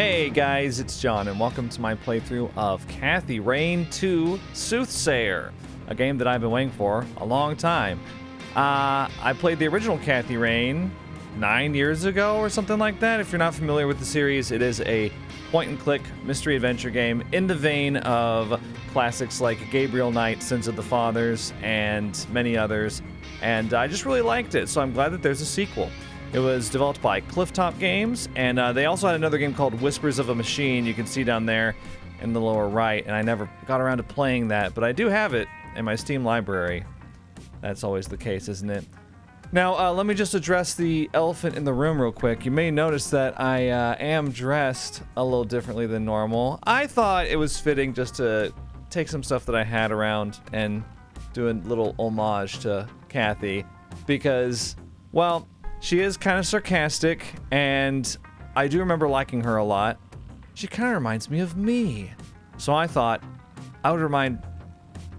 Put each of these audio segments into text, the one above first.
Hey guys, it's John, and welcome to my playthrough of Cathy Rain 2 Soothsayer, a game that I've been waiting for a long time. I played the original Cathy Rain 9 years ago or something like that. If you're not familiar with the series, it is a point-and-click mystery adventure game in the vein of classics like Gabriel Knight, Sins of the Fathers, and many others. And I just really liked it, so I'm glad that there's a sequel. It was developed by Clifftop Games, and they also had another game called Whispers of a Machine. You can see down there in the lower right, and I never got around to playing that, but I do have it in my Steam library. That's always the case, isn't it? Now, let me just address the elephant in the room real quick. You may notice that I am dressed a little differently than normal. I thought it was fitting just to take some stuff that I had around and do a little homage to Cathy, because, well, she is kind of sarcastic, and I do remember liking her a lot. She kind of reminds me of me. So I thought I would remind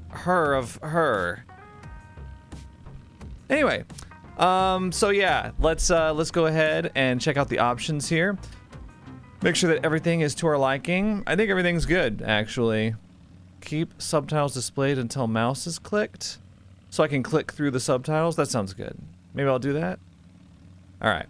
her of her. Anyway, so yeah, let's go ahead and check out the options here. Make sure that everything is to our liking. I think everything's good, actually. Keep subtitles displayed until mouse is clicked. So I can click through the subtitles. That sounds good. Maybe I'll do that. All right.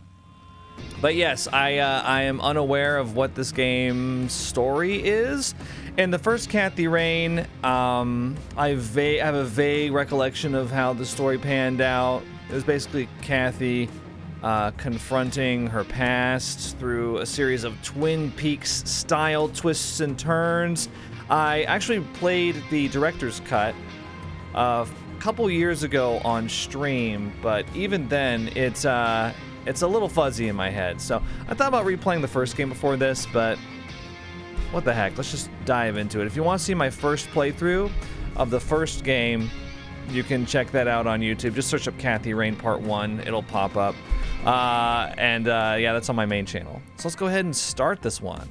But yes, I am unaware of what this game's story is. In the first Cathy Rain, I have a vague recollection of how the story panned out. It was basically Cathy confronting her past through a series of Twin Peaks-style twists and turns. I actually played the director's cut a couple years ago on stream, but even then, it's a little fuzzy in my head. So I thought about replaying the first game before this, but what the heck, let's just dive into it. If you want to see my first playthrough of the first game, you can check that out on YouTube. Just search up Cathy Rain Part 1, it'll pop up. Yeah, that's on my main channel. So let's go ahead and start this one.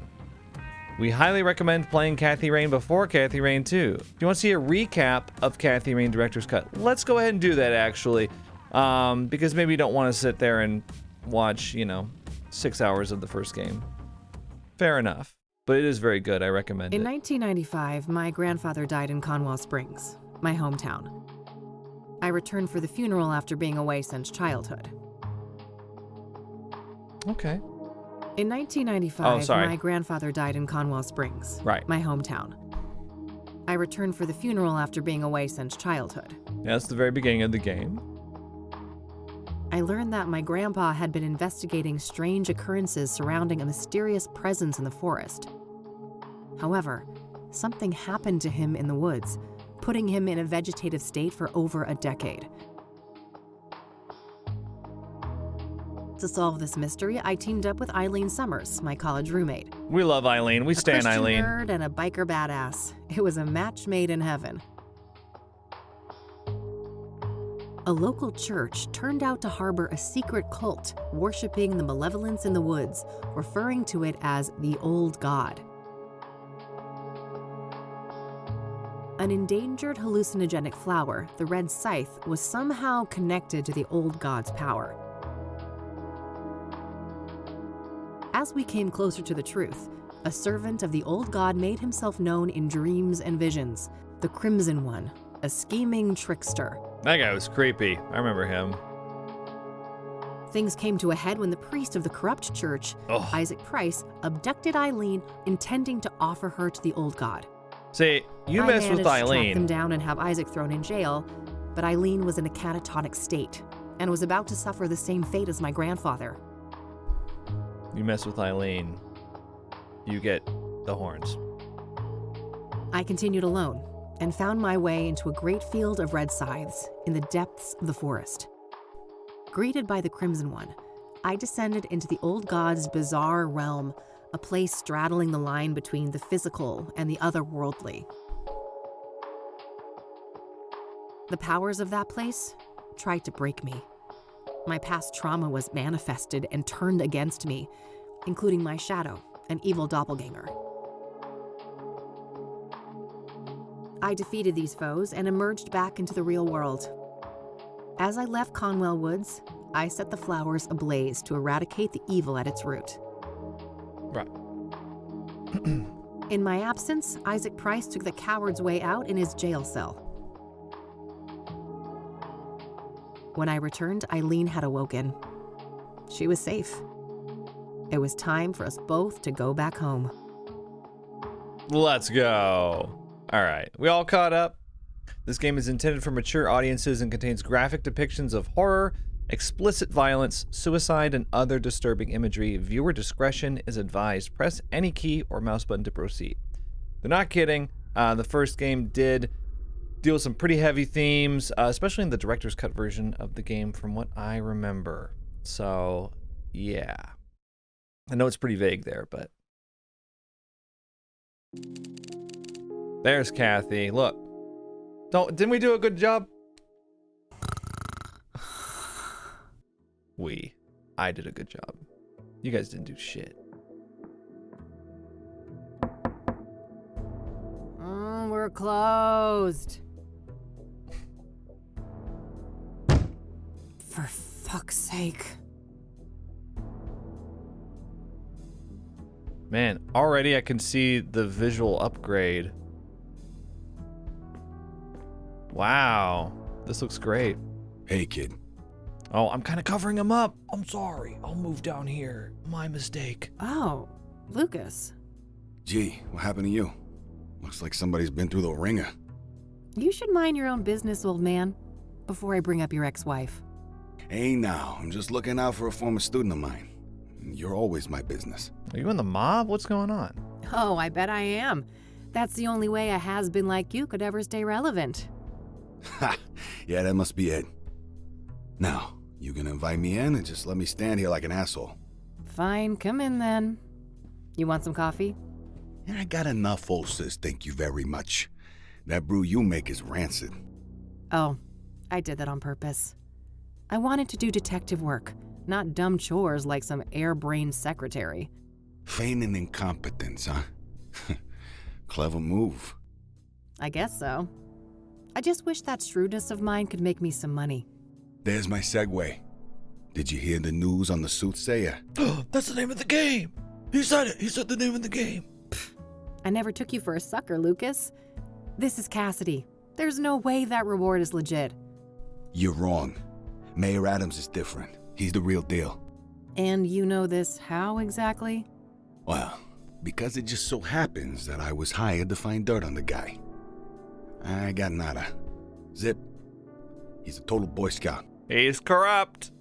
We highly recommend playing Cathy Rain before Cathy Rain 2. If you want to see a recap of Cathy Rain Director's Cut, let's go ahead and do that, actually. Because maybe you don't want to sit there and watch, 6 hours of the first game. Fair enough. But it is very good. I recommend it. In 1995, my grandfather died in Conwell Springs, my hometown. I returned for the funeral after being away since childhood. Okay. In 1995, sorry. my grandfather died in Conwell Springs, Right. my hometown. I returned for the funeral after being away since childhood. Yeah, that's the very beginning of the game. I learned that my grandpa had been investigating strange occurrences surrounding a mysterious presence in the forest. However, something happened to him in the woods, putting him in a vegetative state for over a decade. To solve this mystery, I teamed up with Eileen Summers, my college roommate. We love Eileen. We stan Eileen. A Christian nerd and a biker badass. It was a match made in heaven. A local church turned out to harbor a secret cult worshiping the malevolence in the woods, referring to it as the Old God. An endangered hallucinogenic flower, the red scythe, was somehow connected to the Old God's power. As we came closer to the truth, a servant of the Old God made himself known in dreams and visions, the Crimson One, a scheming trickster. That guy was creepy. I remember him. Things came to a head when the priest of the corrupt church, Ugh. Isaac Price, abducted Eileen, intending to offer her to the Old God. See, you mess with I managed to track them Eileen. down and have Isaac thrown in jail, but Eileen was in a catatonic state and was about to suffer the same fate as my grandfather. You mess with Eileen, you get the horns. I continued alone and found my way into a great field of red scythes in the depths of the forest. Greeted by the Crimson One, I descended into the Old God's bizarre realm, a place straddling the line between the physical and the otherworldly. The powers of that place tried to break me. My past trauma was manifested and turned against me, including my shadow, an evil doppelganger. I defeated these foes and emerged back into the real world. As I left Conwell Woods, I set the flowers ablaze to eradicate the evil at its root. Right. In my absence, Isaac Price took the coward's way out in his jail cell. When I returned, Eileen had awoken. She was safe. It was time for us both to go back home. Let's go. All right, we all caught up. This game is intended for mature audiences and contains graphic depictions of horror, explicit violence, suicide, and other disturbing imagery. Viewer discretion is advised. Press any key or mouse button to proceed. They're not kidding. The first game did deal with some pretty heavy themes, especially in the director's cut version of the game, from what I remember. So, yeah. I know it's pretty vague there, but... There's Kathy. Look. Didn't we do a good job? I did a good job. You guys didn't do shit. We're closed. For fuck's sake. Man, already I can see the visual upgrade. Wow, this looks great. Hey, kid. Oh, I'm kind of covering him up. I'm sorry. I'll move down here. My mistake. Oh, Lucas. Gee, what happened to you? Looks like somebody's been through the ringer. You should mind your own business, old man, before I bring up your ex-wife. Hey now, I'm just looking out for a former student of mine. You're always my business. Are you in the mob? What's going on? Oh, I bet I am. That's the only way a has-been like you could ever stay relevant. Ha! Yeah, that must be it. Now, you gonna invite me in and just let me stand here like an asshole? Fine, come in then. You want some coffee? I got enough, old sis, thank you very much. That brew you make is rancid. Oh, I did that on purpose. I wanted to do detective work, not dumb chores like some airbrained secretary. Feigning incompetence, huh? Clever move. I guess so. I just wish that shrewdness of mine could make me some money. There's my segue. Did you hear the news on the Soothsayer? That's the name of the game. He said it. He said the name of the game. I never took you for a sucker, Lucas. This is Cassidy. There's no way that reward is legit. You're wrong. Mayor Adams is different. He's the real deal. And you know this how exactly? Well, because it just so happens that I was hired to find dirt on the guy. I got nada. Zip. He's a total Boy Scout. He's corrupt.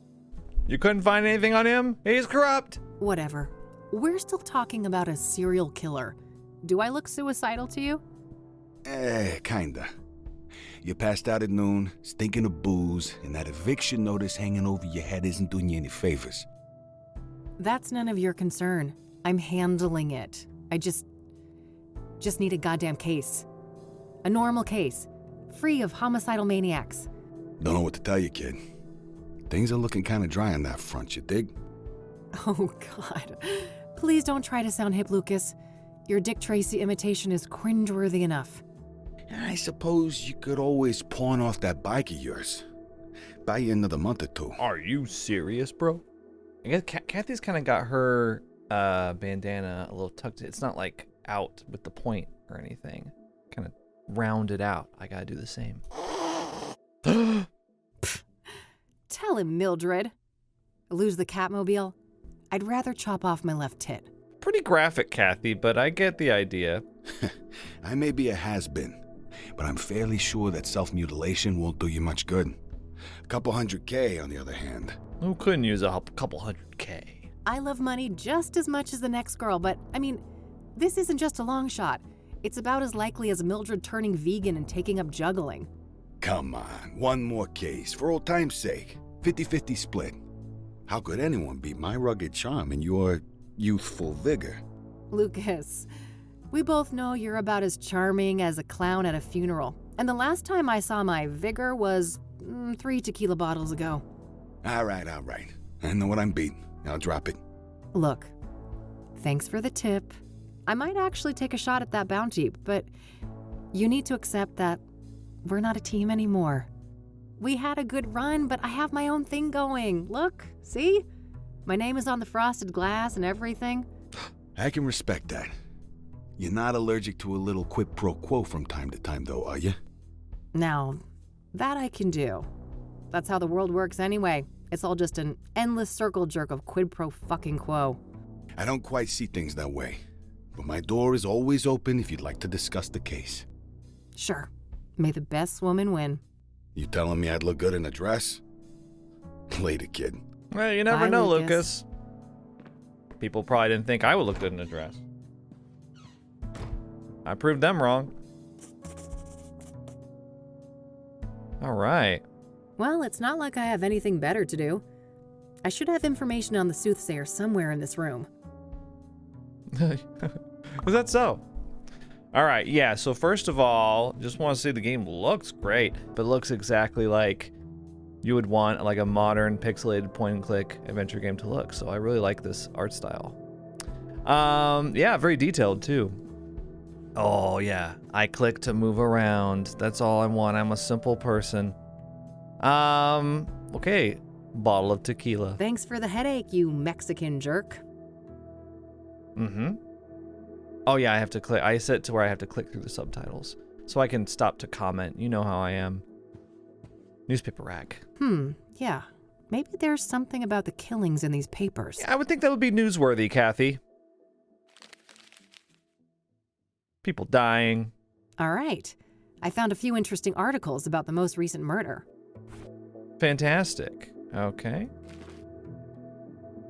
You couldn't find anything on him? He's corrupt. Whatever. We're still talking about a serial killer. Do I look suicidal to you? Kinda. You passed out at noon, stinking of booze, and that eviction notice hanging over your head isn't doing you any favors. That's none of your concern. I'm handling it. I just need a goddamn case. A normal case. Free of homicidal maniacs. Don't know what to tell you, kid. Things are looking kinda dry on that front, you dig? Oh, God. Please don't try to sound hip, Lucas. Your Dick Tracy imitation is cringeworthy enough. I suppose you could always pawn off that bike of yours. Buy you another month or two. Are you serious, bro? I guess Kathy's kind of got her bandana a little tucked. It's not like out with the point or anything. Kind of rounded out. I gotta do the same. Tell him, Mildred. Lose the Catmobile? I'd rather chop off my left tit. Pretty graphic, Kathy, but I get the idea. I may be a has-been, but I'm fairly sure that self-mutilation won't do you much good. A couple $100K, on the other hand. Who couldn't use a couple $100K? I love money just as much as the next girl, but, I mean, this isn't just a long shot. It's about as likely as Mildred turning vegan and taking up juggling. Come on, one more case, for old time's sake. 50-50 split. How could anyone beat my rugged charm and your youthful vigor? Lucas, we both know you're about as charming as a clown at a funeral. And the last time I saw my vigor was 3 tequila bottles ago. All right. I know what I'm beating. I'll drop it. Look, thanks for the tip. I might actually take a shot at that bounty, but you need to accept that we're not a team anymore. We had a good run, but I have my own thing going. Look, see? My name is on the frosted glass and everything. I can respect that. You're not allergic to a little quid pro quo from time to time, though, are you? Now, that I can do. That's how the world works anyway. It's all just an endless circle jerk of quid pro fucking quo. I don't quite see things that way, but my door is always open if you'd like to discuss the case. Sure. May the best woman win. You telling me I'd look good in a dress? Later, kid. Well, you never Bye, know, Lucas. Lucas. People probably didn't think I would look good in a dress. I proved them wrong. All right. Well, it's not like I have anything better to do. I should have information on the Soothsayer somewhere in this room. Is that so? All right, yeah, so first of all, just want to say the game looks great, but it looks exactly like you would want like a modern pixelated point and click adventure game to look. So I really like this art style. Yeah, very detailed too. Oh yeah, I click to move around. That's all I want. I'm a simple person. Okay, bottle of tequila. Thanks for the headache, you Mexican jerk. Mm-hmm. Oh yeah, I have to click. I set it to where I have to click through the subtitles so I can stop to comment. You know how I am. Newspaper rack. Yeah. Maybe there's something about the killings in these papers. Yeah, I would think that would be newsworthy, Kathy. People dying. All right. I found a few interesting articles about the most recent murder. Fantastic. Okay.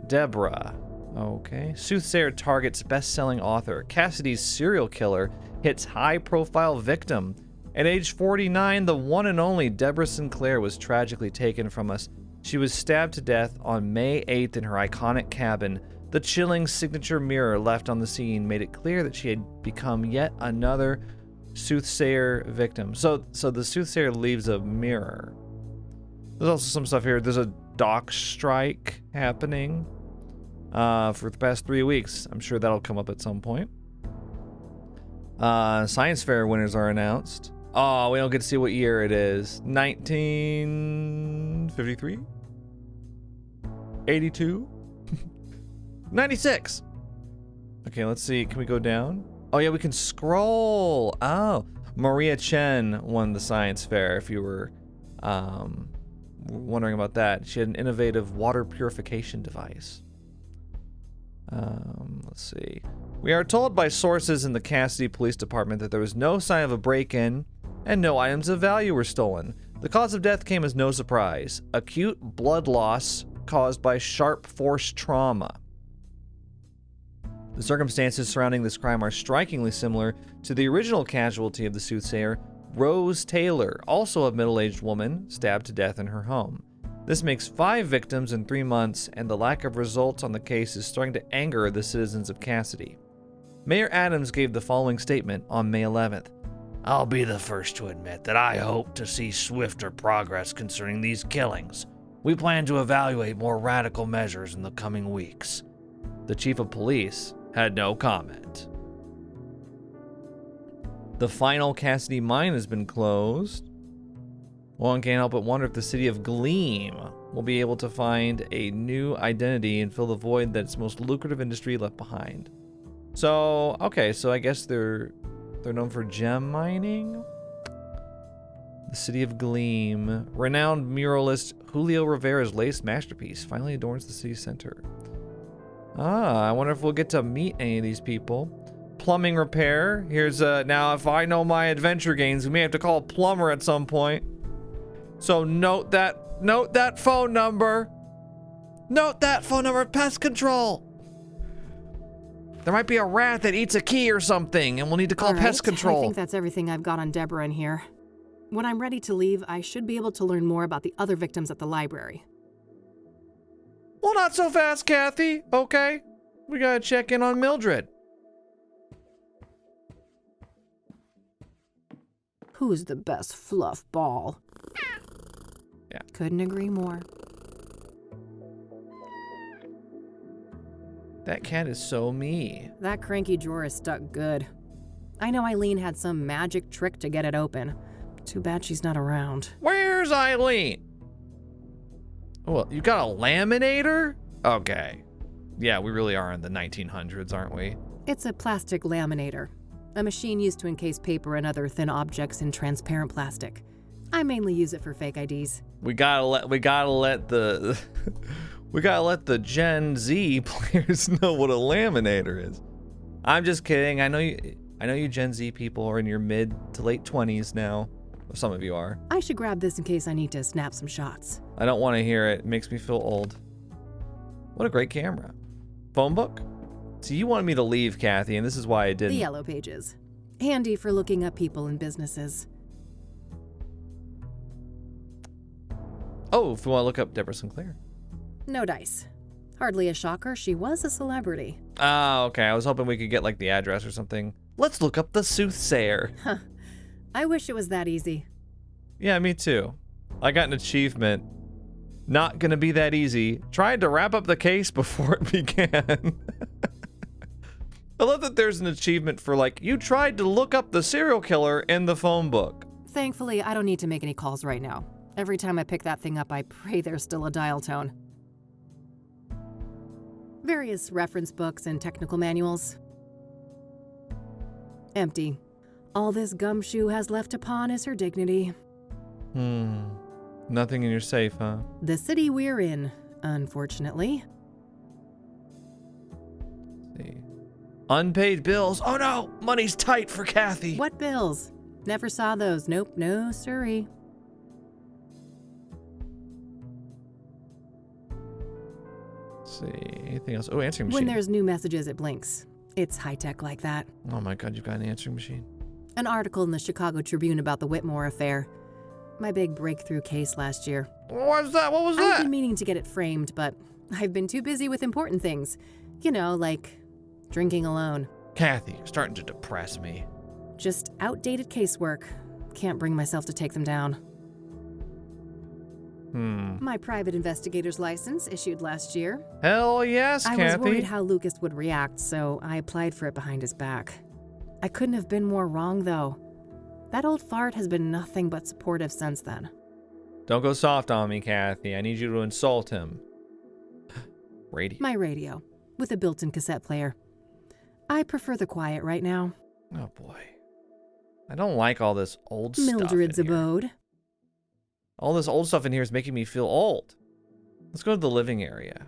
Deborah. Okay. Soothsayer targets best-selling author. Cassidy's serial killer hits high-profile victim. At age 49, the one and only Deborah Sinclair was tragically taken from us. She was stabbed to death on May 8th in her iconic cabin. The chilling signature mirror left on the scene made it clear that she had become yet another Soothsayer victim. So the Soothsayer leaves a mirror. There's also some stuff here. There's a dock strike happening for the past 3 weeks. I'm sure that'll come up at some point. Science fair winners are announced. Oh, we don't get to see what year it is. 1953? 82? 96. Okay, let's see. Can we go down? Oh, yeah, we can scroll. Oh, Maria Chen won the science fair, if you were wondering about that. She had an innovative water purification device. Let's see. We are told by sources in the Cassidy Police Department that there was no sign of a break-in and no items of value were stolen. The cause of death came as no surprise. Acute blood loss caused by sharp force trauma. The circumstances surrounding this crime are strikingly similar to the original casualty of the Soothsayer, Rose Taylor, also a middle-aged woman, stabbed to death in her home. This makes 5 victims in 3 months, and the lack of results on the case is starting to anger the citizens of Cassidy. Mayor Adams gave the following statement on May 11th. I'll be the first to admit that I hope to see swifter progress concerning these killings. We plan to evaluate more radical measures in the coming weeks. The chief of police had no comment. The final Cassidy mine has been closed. One can't help but wonder if the city of Gleam will be able to find a new identity and fill the void that its most lucrative industry left behind. So, okay, so I guess they're known for gem mining. The city of Gleam. Renowned muralist Julio Rivera's latest masterpiece finally adorns the city center. I wonder if we'll get to meet any of these people. Plumbing repair. Here's now if I know my adventure games, we may have to call a plumber at some point. So note that phone number. Note that phone number, pest control. There might be a rat that eats a key or something, and we'll need to call pest control. I think that's everything I've got on Deborah in here. When I'm ready to leave, I should be able to learn more about the other victims at the library. Well, not so fast, Kathy. Okay. We gotta check in on Mildred. Who's the best fluff ball? Yeah. Couldn't agree more. That cat is so me. That cranky drawer is stuck good. I know Eileen had some magic trick to get it open. Too bad she's not around. Where's Eileen? Oh, you got a laminator? Okay. Yeah, we really are in the 1900s, aren't we? It's a plastic laminator. a machine used to encase paper and other thin objects in transparent plastic. I mainly use it for fake IDs. We gotta let the we gotta let the Gen Z players know what a laminator is. I'm just kidding. I know you Gen Z people are in your mid to late 20s now. Or some of you are. I should grab this in case I need to snap some shots. I don't want to hear it. It makes me feel old. What a great camera. Phone book? So you wanted me to leave, Kathy, and this is why I didn't. The yellow pages. Handy for looking up people and businesses. Oh, if we want to look up Deborah Sinclair. No dice. Hardly a shocker, she was a celebrity. Oh, okay. I was hoping we could get like the address or something. Let's look up the Soothsayer. Huh. I wish it was that easy. Yeah, me too. I got an achievement. Not gonna be that easy. Tried to wrap up the case before it began. I love that there's an achievement for like, you tried to look up the serial killer in the phone book. Thankfully, I don't need to make any calls right now. Every time I pick that thing up, I pray there's still a dial tone. Various reference books and technical manuals. Empty. All this gumshoe has left to pawn is her dignity. Nothing in your safe, huh? The city we're in, unfortunately. Let's see. Unpaid bills. Oh no! Money's tight for Kathy. What bills? Never saw those. Nope, no siree. Let's see. Anything else? Oh, answering machine. When there's new messages, it blinks. It's high-tech like that. Oh my god, you've got an answering machine. An article in the Chicago Tribune about the Whitmore affair. My big breakthrough case last year. What was that? What was I've that? been meaning to get it framed, but I've been too busy with important things. You know, like drinking alone. Kathy, you're starting to depress me. Just outdated casework. Can't bring myself to take them down. My private investigator's license issued last year. Hell yes, Kathy. I was worried how Lucas would react, so I applied for it behind his back. I couldn't have been more wrong, though. That old fart has been nothing but supportive since then. Don't go soft on me, Kathy. I need you to insult him. Radio. My radio, with a built-in cassette player. I prefer the quiet right now. Oh boy. I don't like all this old stuff Mildred's in here. abode. All this old stuff in here is making me feel old. Let's go to the living area.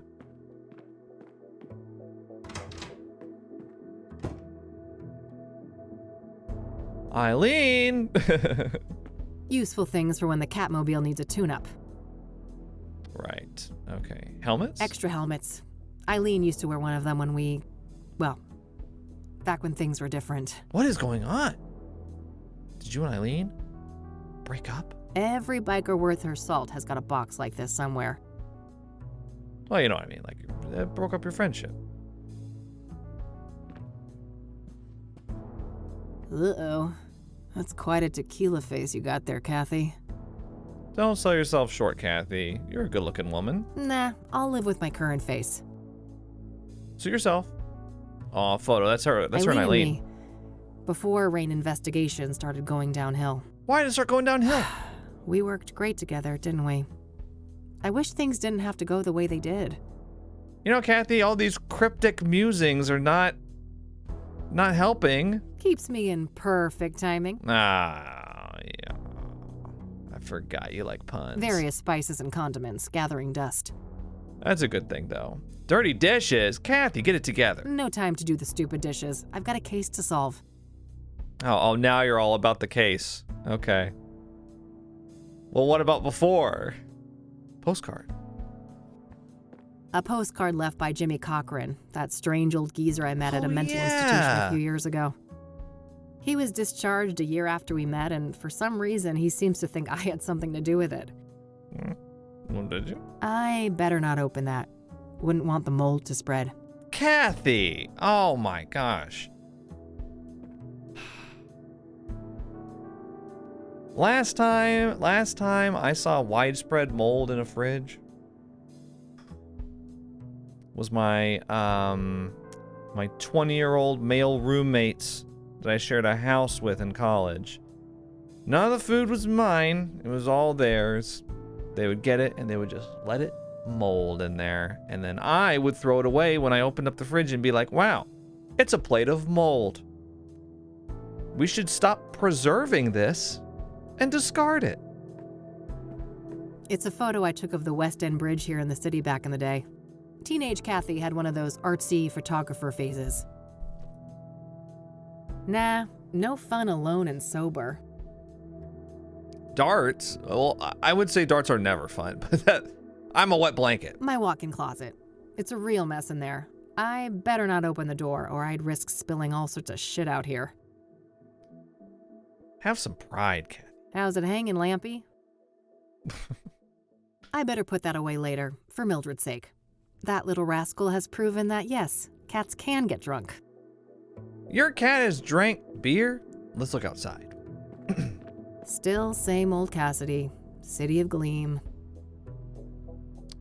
Eileen! Useful things for when the Catmobile needs a tune-up. Right. Okay. Helmets? Extra helmets. Eileen used to wear one of them when back when things were different. What is going on? Did you and Eileen break up? Every biker worth her salt has got a box like this somewhere. Well, you know what I mean. Like, it broke up your friendship. Uh-oh. That's quite a tequila face you got there, Kathy. Don't sell yourself short, Kathy. You're a good-looking woman. Nah, I'll live with my current face. Suit yourself. Aw, photo. That's her. That's her and and Eileen. me, before Rain investigation started going downhill. Why did it start going downhill? We worked great together, didn't we? I wish things didn't have to go the way they did. You know, Kathy, all these cryptic musings are not helping. Keeps me in perfect timing. Ah, yeah. I forgot you like puns. Various spices and condiments, gathering dust. That's a good thing, though. Dirty dishes. Kathy, get it together. No time to do the stupid dishes. I've got a case to solve. Oh, now you're all about the case. Okay. Well, what about before? Postcard. A postcard left by Jimmy Cochran, that strange old geezer I met at a mental institution a few years ago. He was discharged a year after we met, and for some reason, he seems to think I had something to do with it. Well, did you? I better not open that. Wouldn't want the mold to spread. Kathy! Oh my gosh. Last time I saw widespread mold in a fridge was my 20-year-old male roommates that I shared a house with in college. None of the food was mine. It was all theirs. They would get it and they would just let it mold in there. And then I would throw it away when I opened up the fridge and be like, wow, it's a plate of mold. we should stop preserving this and discard it. It's a photo I took of the West End Bridge here in the city back in the day. Teenage Kathy had one of those artsy photographer phases. Nah, no fun alone and sober. Darts? Well, I would say darts are never fun, but I'm a wet blanket. My walk-in closet. It's a real mess in there. I better not open the door or I'd risk spilling all sorts of shit out here. Have some pride, Kat. How's it hanging, Lampy? I better put that away later, for Mildred's sake. That little rascal has proven that yes, cats can get drunk. Your cat has drank beer? Let's look outside. Still same old Cassidy. City of Gleam.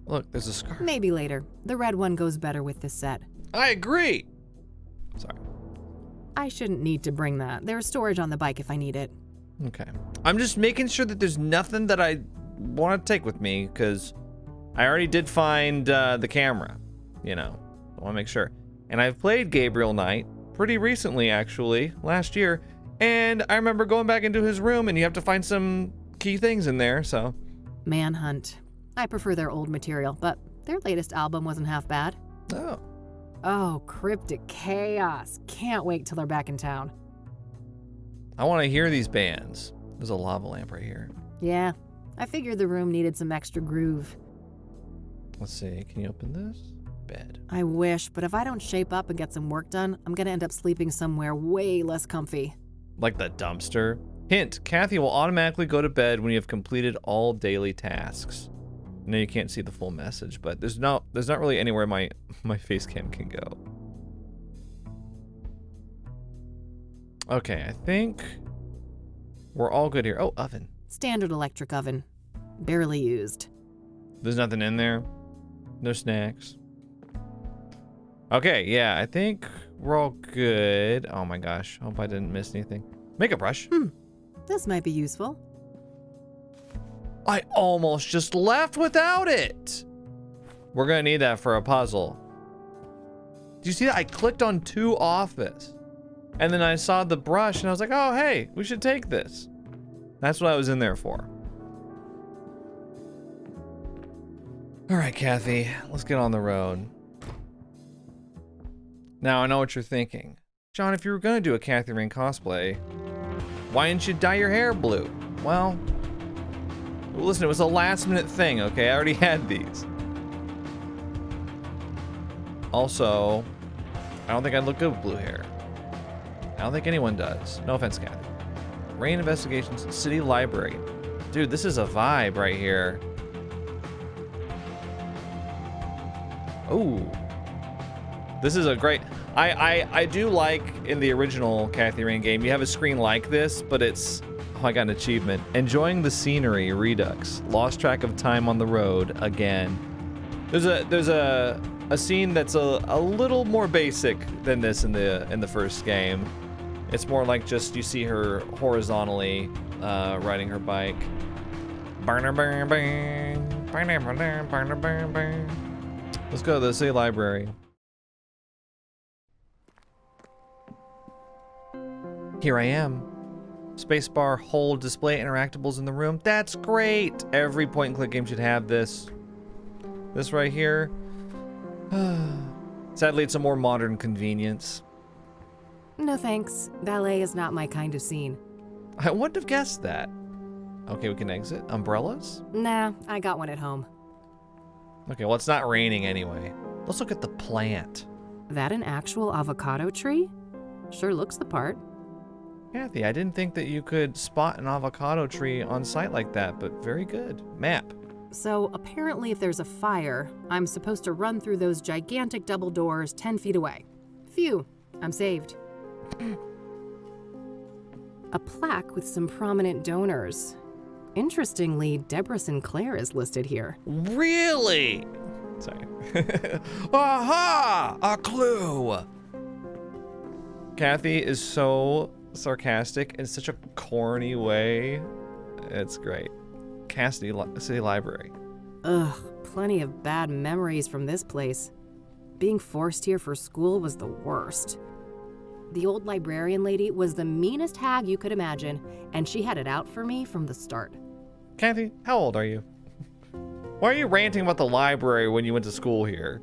Look, there's a scar. Maybe later. The red one goes better with this set. I agree. Sorry. I shouldn't need to bring that. There's storage on the bike if I need it. Okay. I'm just making sure that there's nothing that I want to take with me, because I already did find the camera. You know, I want to make sure. And I've played Gabriel Knight pretty recently, actually, last year. And I remember going back into his room, and you have to find some key things in there, so. Manhunt. I prefer their old material, but their latest album wasn't half bad. Oh. Oh, Cryptic Chaos. Can't wait till they're back in town. I want to hear these bands. There's a lava lamp right here. Yeah, I figured the room needed some extra groove. Let's see. Can you open this? Bed. I wish, but if I don't shape up and get some work done, I'm gonna end up sleeping somewhere way less comfy. Like the dumpster. Hint, Kathy will automatically go to bed when you have completed all daily tasks. I know you can't see the full message, but there's not really anywhere my face cam can go. Okay, I think we're all good here. Oh, oven. Standard electric oven. Barely used. There's nothing in there. No snacks. Okay, yeah, I think we're all good. Oh my gosh, hope I didn't miss anything. Makeup brush. This might be useful. I almost just left without it. We're gonna need that for a puzzle. Do you see that? I clicked on to office. And then I saw the brush and I was like, oh, hey, we should take this. That's what I was in there for. All right, Kathy, let's get on the road. Now, I know what you're thinking. John, if you were gonna do a Kathy Rain cosplay, why didn't you dye your hair blue? Well, listen, it was a last minute thing, okay? I already had these. Also, I don't think I'd look good with blue hair. I don't think anyone does. No offense, Kathy. Rain Investigations, City Library. Dude, this is a vibe right here. Ooh. This is a great... I do like in the original Kathy Rain game, you have a screen like this, but it's... Oh, I got an achievement. Enjoying the scenery, Redux. Lost track of time on the road, again. There's a scene that's a little more basic than this in the first game. It's more like just you see her horizontally riding her bike. Let's go to the city library. Here I am. Spacebar, hold, display interactables in the room. That's great! Every point-and-click game should have this. This right here. Sadly, it's a more modern convenience. No thanks. Ballet is not my kind of scene. I wouldn't have guessed that. Okay, we can exit. Umbrellas? Nah, I got one at home. Okay, well, it's not raining anyway. Let's look at the plant. That an actual avocado tree? Sure looks the part. Kathy, I didn't think that you could spot an avocado tree on site like that, but very good. Map. So apparently if there's a fire, I'm supposed to run through those gigantic double doors 10 feet away. Phew, I'm saved. A plaque with some prominent donors. Interestingly, Deborah Sinclair is listed here. Really? Sorry. Aha! A clue! Kathy is so sarcastic in such a corny way. It's great. City Library. Ugh, plenty of bad memories from this place. Being forced here for school was the worst. The old librarian lady was the meanest hag you could imagine, and she had it out for me from the start. Kathy, how old are you? Why are you ranting about the library when you went to school here?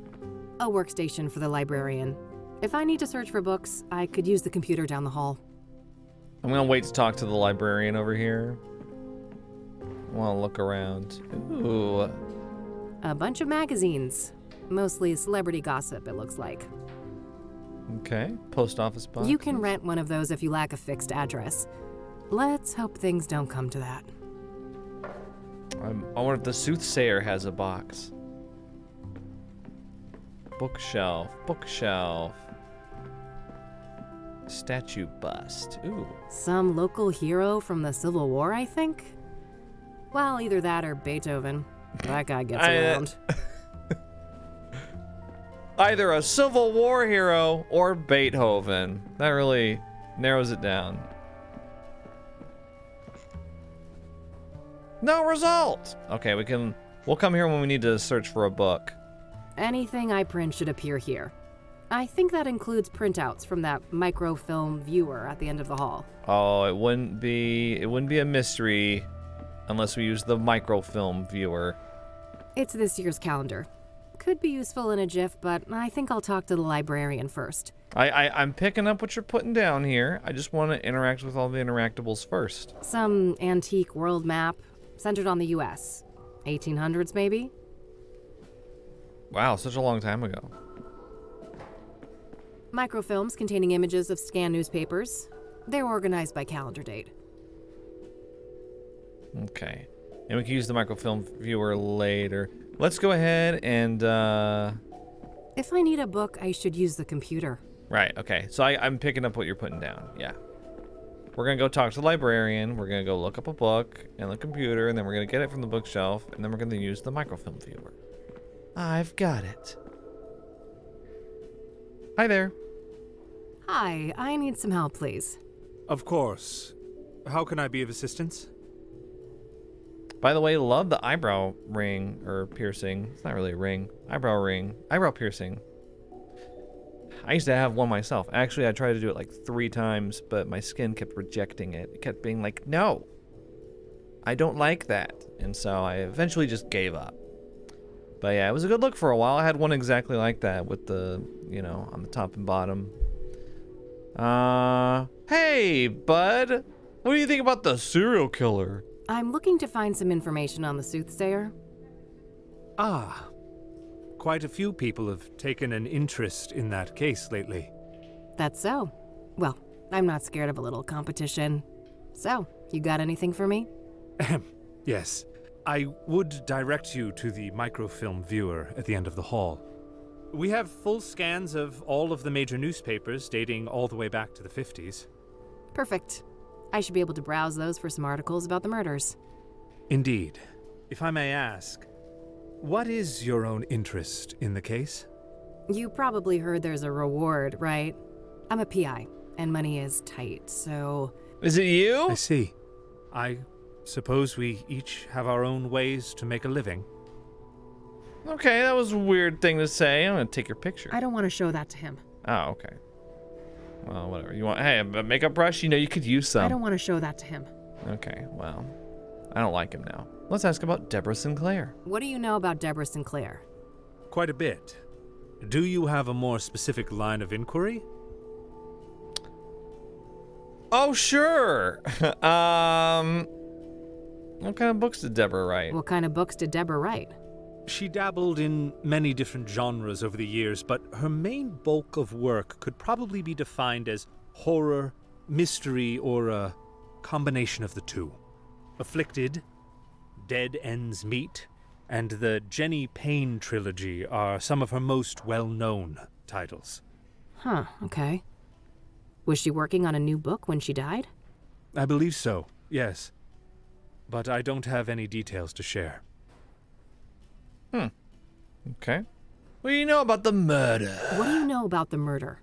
A workstation for the librarian. If I need to search for books, I could use the computer down the hall. I'm gonna wait to talk to the librarian over here. I wanna look around. Ooh. A bunch of magazines. Mostly celebrity gossip, it looks like. Okay, post office box. You can rent one of those if you lack a fixed address. Let's hope things don't come to that. I wonder if the Soothsayer has a box. Bookshelf, bookshelf. Statue bust. Ooh. Some local hero from the Civil War, I think? Well, either that or Beethoven. That guy gets around. Either a Civil War hero or Beethoven. That really narrows it down. No result! Okay, we'll come here when we need to search for a book. Anything I print should appear here. I think that includes printouts from that microfilm viewer at the end of the hall. Oh, it wouldn't be a mystery unless we use the microfilm viewer. It's this year's calendar. Could be useful in a jiff, but I think I'll talk to the librarian first. I'm picking up what you're putting down here. I just want to interact with all the interactables first. Some antique world map centered on the US. 1800s, maybe? Wow, such a long time ago. Microfilms containing images of scanned newspapers. They're organized by calendar date. Okay. And we can use the microfilm viewer later. Let's go ahead and, If I need a book, I should use the computer. Right, okay. So I'm picking up what you're putting down, yeah. We're gonna go talk to the librarian, we're gonna go look up a book and the computer, and then we're gonna get it from the bookshelf, and then we're gonna use the microfilm viewer. I've got it. Hi there. Hi, I need some help, please. Of course. How can I be of assistance? By the way, love the eyebrow ring, or piercing. It's not really a ring. Eyebrow ring. Eyebrow piercing. I used to have one myself. Actually, I tried to do it like 3 times, but my skin kept rejecting it. It kept being like, no, I don't like that. And so I eventually just gave up. But yeah, it was a good look for a while. I had one exactly like that with the, you know, on the top and bottom. Hey, bud. What do you think about the serial killer? I'm looking to find some information on the Soothsayer. Ah. Quite a few people have taken an interest in that case lately. That's so. Well, I'm not scared of a little competition. So, you got anything for me? Yes. I would direct you to the microfilm viewer at the end of the hall. We have full scans of all of the major newspapers dating all the way back to the 50s. Perfect. I should be able to browse those for some articles about the murders. Indeed. If I may ask, what is your own interest in the case? You probably heard there's a reward, right? I'm a PI, and money is tight, so... Is it you? I see. I suppose we each have our own ways to make a living. Okay, that was a weird thing to say. I'm gonna take your picture. I don't want to show that to him. Oh, okay. Well, whatever. You want, hey, a makeup brush? You know, you could use some. I don't want to show that to him. Okay, well, I don't like him now. Let's ask about Deborah Sinclair. What do you know about Deborah Sinclair? Quite a bit. Do you have a more specific line of inquiry? Oh, sure. What kind of books did Deborah write? What kind of books did Deborah write? She dabbled in many different genres over the years, but her main bulk of work could probably be defined as horror, mystery, or a combination of the two. Afflicted, Dead Ends Meet, and the Jenny Payne trilogy are some of her most well-known titles. Huh, okay. Was she working on a new book when she died? I believe so, yes. But I don't have any details to share. Okay. What do you know about the murder? What do you know about the murder?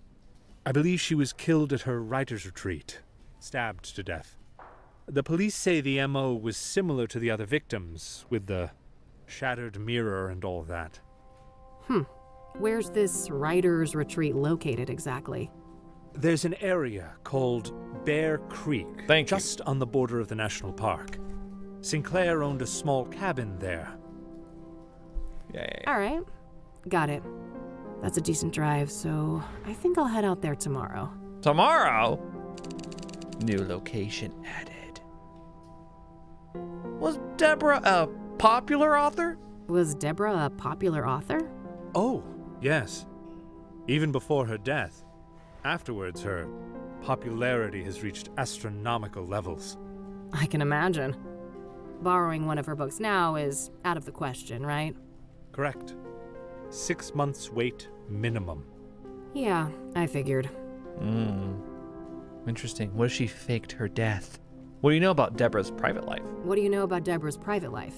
I believe she was killed at her writer's retreat, stabbed to death. The police say the MO was similar to the other victims, with the shattered mirror and all that. Where's this writer's retreat located exactly? There's an area called Bear Creek, Thank you. just on the border of the national park. Sinclair owned a small cabin there. Yay. All right. Got it. That's a decent drive, so I think I'll head out there tomorrow. Tomorrow? New location added. Was Deborah a popular author? Was Deborah a popular author? Oh, yes. Even before her death. Afterwards, her popularity has reached astronomical levels. I can imagine. Borrowing one of her books now is out of the question, right? Correct. 6 months wait minimum. Yeah, I figured. Interesting. What if she faked her death? What do you know about Deborah's private life? What do you know about Deborah's private life?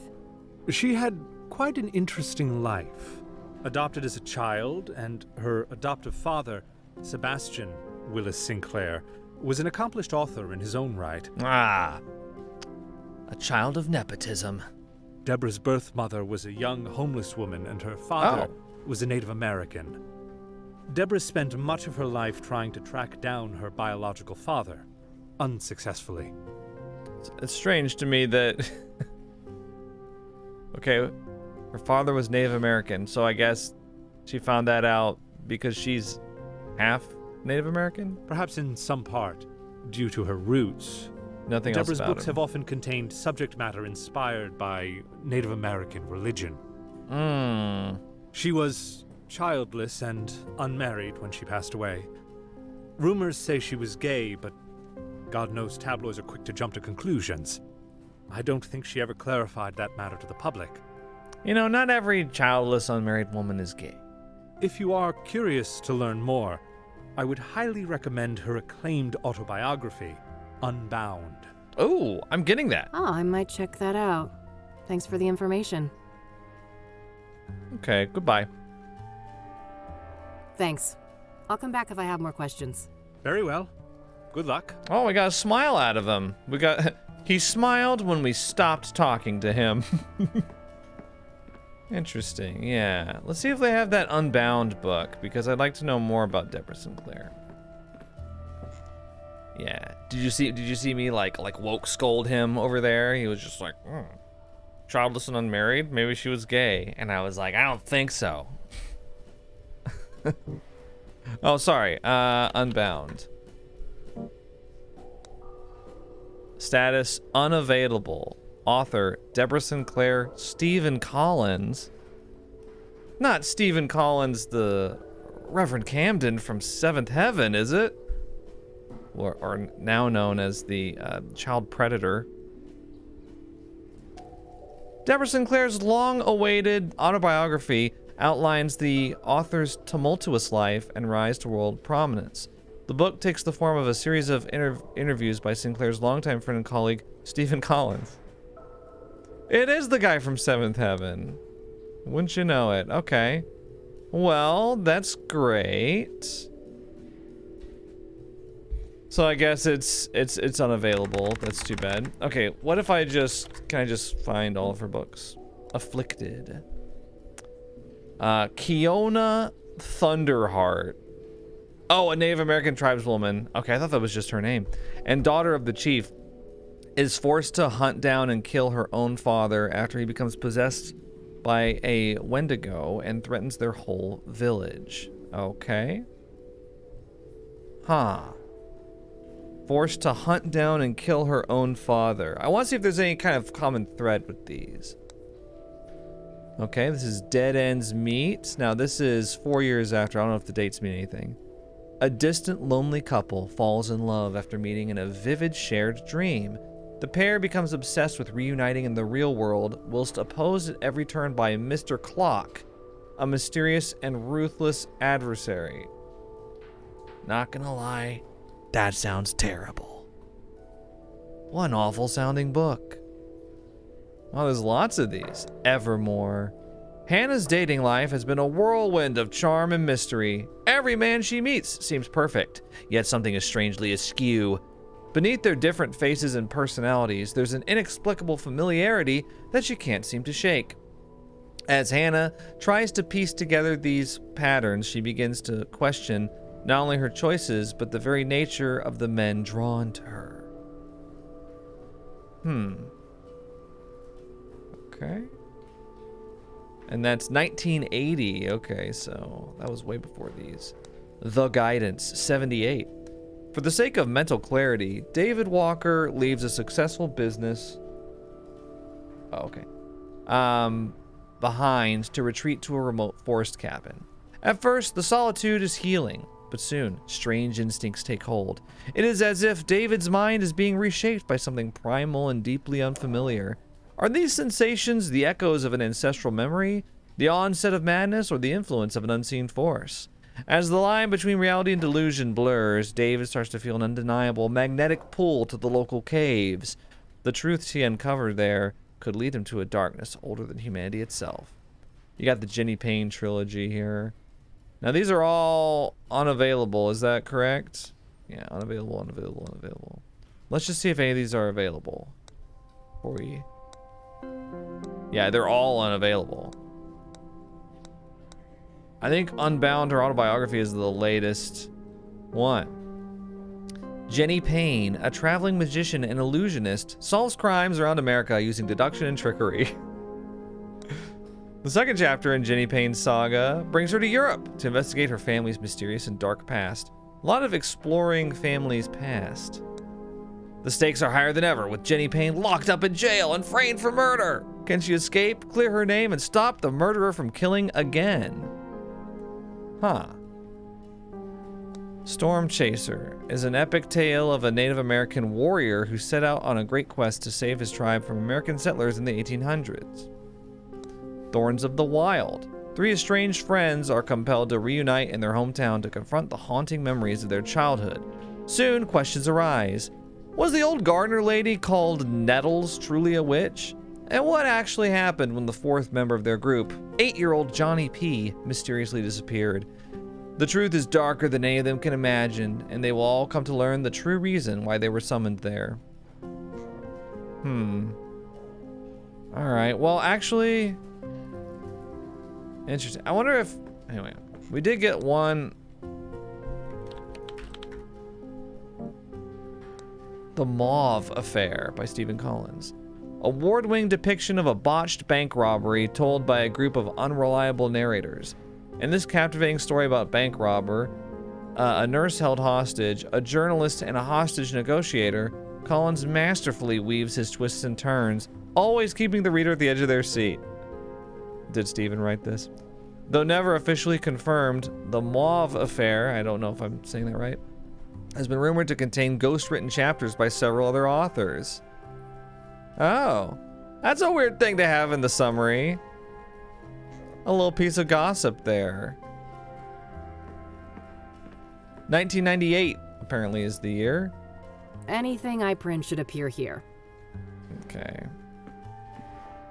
She had quite an interesting life. Adopted as a child, and her adoptive father, Sebastian Willis Sinclair, was an accomplished author in his own right. Ah, a child of nepotism. Deborah's birth mother was a young homeless woman, and her father was a Native American. Deborah spent much of her life trying to track down her biological father, unsuccessfully. It's strange to me that... Okay, her father was Native American, so I guess she found that out because she's half Native American? Perhaps in some part, due to her roots. Nothing else Deborah's about books him. have often contained subject matter inspired by Native American religion. She was childless and unmarried when she passed away. Rumors say she was gay, but God knows tabloids are quick to jump to conclusions. I don't think she ever clarified that matter to the public. You know, not every childless unmarried woman is gay. If you are curious to learn more, I would highly recommend her acclaimed autobiography, Unbound. Oh, I'm getting that. Oh, I might check that out. Thanks for the information. Okay, goodbye. Thanks. I'll come back if I have more questions. Very well. Good luck. Oh, we got a smile out of him. He smiled when we stopped talking to him. Interesting, yeah. Let's see if they have that Unbound book, because I'd like to know more about Deborah Sinclair. Yeah. Did you see me like woke scold him over there? He was just like, childless and unmarried? Maybe she was gay. And I was like, I don't think so. Oh, sorry. Unbound. Status unavailable. Author Deborah Sinclair, Stephen Collins. Not Stephen Collins, the Reverend Camden from Seventh Heaven, is it? Or now known as the child predator. Deborah Sinclair's long-awaited autobiography outlines the author's tumultuous life and rise to world prominence. The book takes the form of a series of interviews by Sinclair's longtime friend and colleague, Stephen Collins. It is the guy from Seventh Heaven. Wouldn't you know it? Okay. Well, that's great. So I guess it's unavailable. That's too bad. Okay, what if can I just find all of her books? Afflicted. Kiona Thunderheart. Oh, a Native American tribeswoman. Okay, I thought that was just her name. And daughter of the chief is forced to hunt down and kill her own father after he becomes possessed by a Wendigo and threatens their whole village. Okay. Huh. Forced to hunt down and kill her own father. I want to see if there's any kind of common thread with these. Okay, this is Dead Ends Meet. Now, this is 4 years after. I don't know if the dates mean anything. A distant, lonely couple falls in love after meeting in a vivid shared dream. The pair becomes obsessed with reuniting in the real world, whilst opposed at every turn by Mr. Clock, a mysterious and ruthless adversary. Not gonna lie, that sounds terrible. What an awful sounding book. Well, there's lots of these. Evermore. Hannah's dating life has been a whirlwind of charm and mystery. Every man she meets seems perfect, yet something is strangely askew. Beneath their different faces and personalities, there's an inexplicable familiarity that she can't seem to shake. As Hannah tries to piece together these patterns, she begins to question Not only her choices, but the very nature of the men drawn to her. Okay. And that's 1980. Okay, so that was way before these. The Guidance, 78. For the sake of mental clarity, David Walker leaves a successful business behind to retreat to a remote forest cabin. At first, the solitude is healing, but soon, strange instincts take hold. It is as if David's mind is being reshaped by something primal and deeply unfamiliar. Are these sensations the echoes of an ancestral memory, the onset of madness, or the influence of an unseen force? As the line between reality and delusion blurs, David starts to feel an undeniable magnetic pull to the local caves. The truths he uncovered there could lead him to a darkness older than humanity itself. You got the Jenny Payne trilogy here. Now these are all unavailable, is that correct? Yeah, unavailable. Let's just see if any of these are available for you. Yeah, they're all unavailable. I think Unbound, her autobiography, is the latest one. Jenny Payne, a traveling magician and illusionist, solves crimes around America using deduction and trickery. The second chapter in Jenny Payne's saga brings her to Europe to investigate her family's mysterious and dark past. A lot of exploring family's past. The stakes are higher than ever, with Jenny Payne locked up in jail and framed for murder. Can she escape, clear her name, and stop the murderer from killing again? Huh. Storm Chaser is an epic tale of a Native American warrior who set out on a great quest to save his tribe from American settlers in the 1800s. Thorns of the Wild. Three estranged friends are compelled to reunite in their hometown to confront the haunting memories of their childhood. Soon, questions arise. Was the old gardener lady called Nettles truly a witch? And what actually happened when the fourth member of their group, 8-year-old Johnny P., mysteriously disappeared? The truth is darker than any of them can imagine, and they will all come to learn the true reason why they were summoned there. Alright, well, actually... Interesting. I wonder if... Anyway, we did get one... The Mauve Affair by Stephen Collins. Award-winning depiction of a botched bank robbery told by a group of unreliable narrators. In this captivating story about bank robber, a nurse held hostage, a journalist, and a hostage negotiator, Collins masterfully weaves his twists and turns, always keeping the reader at the edge of their seat. Did Stephen write this? Though never officially confirmed, the Mauve Affair, I don't know if I'm saying that right, has been rumored to contain ghost-written chapters by several other authors. Oh, that's a weird thing to have in the summary. A little piece of gossip there. 1998 apparently is the year. Anything I print should appear here. Okay.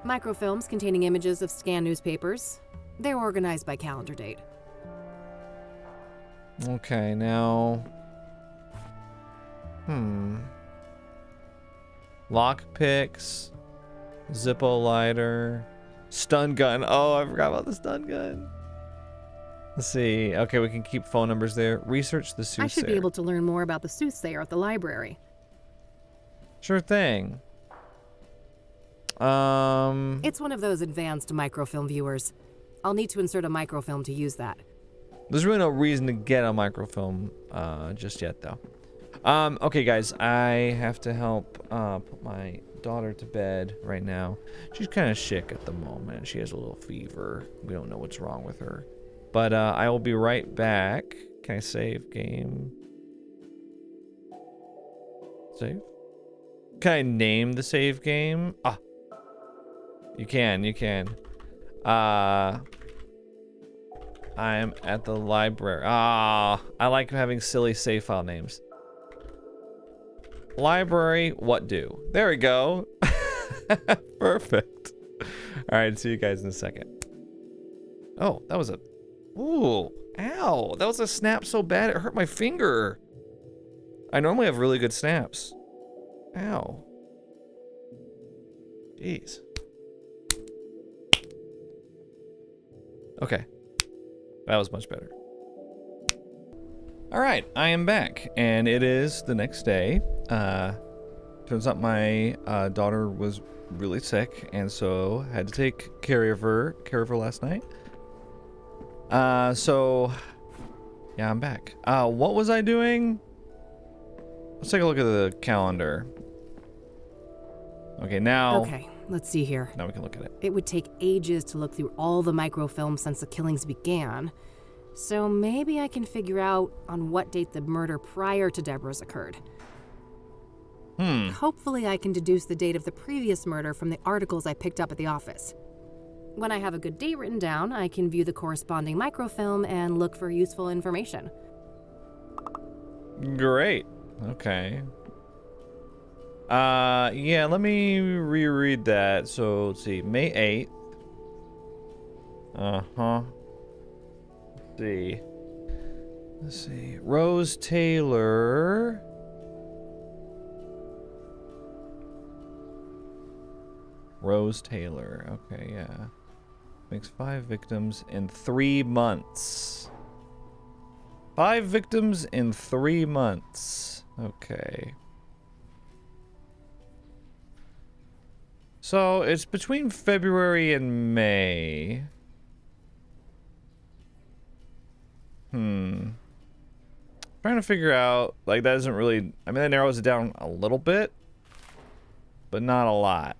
Microfilms containing images of scanned newspapers. They're organized by calendar date. Okay, now... Lockpicks. Zippo lighter. Stun gun. Oh, I forgot about the stun gun. Let's see. Okay, we can keep phone numbers there. Research the Soothsayer. I should be able to learn more about the Soothsayer at the library. Sure thing. It's one of those advanced microfilm viewers. I'll need to insert a microfilm to use that. There's really no reason to get a microfilm just yet, though. Okay, guys, I have to help put my daughter to bed right now. She's kind of sick at the moment. She has a little fever. We don't know what's wrong with her. But I will be right back. Can I save game? Save? Can I name the save game? Ah. You can. I'm at the library. Ah, I like having silly save file names. Library, what do? There we go. Perfect. All right, see you guys in a second. Oh, that was a... Ooh, ow. That was a snap so bad it hurt my finger. I normally have really good snaps. Ow. Jeez. Okay. That was much better. All right, I am back, and it is the next day. Turns out my daughter was really sick, and so I had to take care of her last night. So yeah, I'm back. What was I doing? Let's take a look at the calendar. Okay, now. Okay, let's see here. Now we can look at it. It would take ages to look through all the microfilms since the killings began. So maybe I can figure out on what date the murder prior to Deborah's occurred. Hopefully I can deduce the date of the previous murder from the articles I picked up at the office. When I have a good date written down, I can view the corresponding microfilm and look for useful information. Great. Okay. Yeah, let me reread that. So, let's see. May 8th. Uh-huh. Let's see. Rose Taylor. Okay, yeah. Makes 5 victims in 3 months. 5 victims in 3 months. Okay. So it's between February and May. Trying to figure out, like, that isn't really, I mean, that narrows it down a little bit, but not a lot.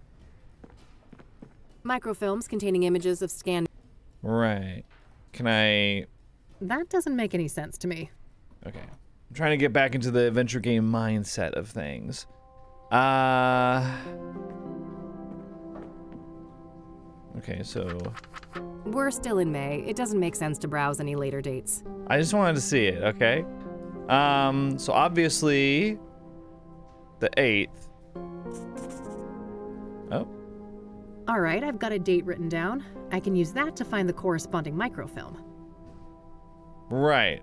Microfilms containing images of scanned... Right. Can I... That doesn't make any sense to me. Okay. I'm trying to get back into the adventure game mindset of things. Okay, so... We're still in May. It doesn't make sense to browse any later dates. I just wanted to see it, okay? So obviously... The 8th. Oh. All right, I've got a date written down. I can use that to find the corresponding microfilm. Right.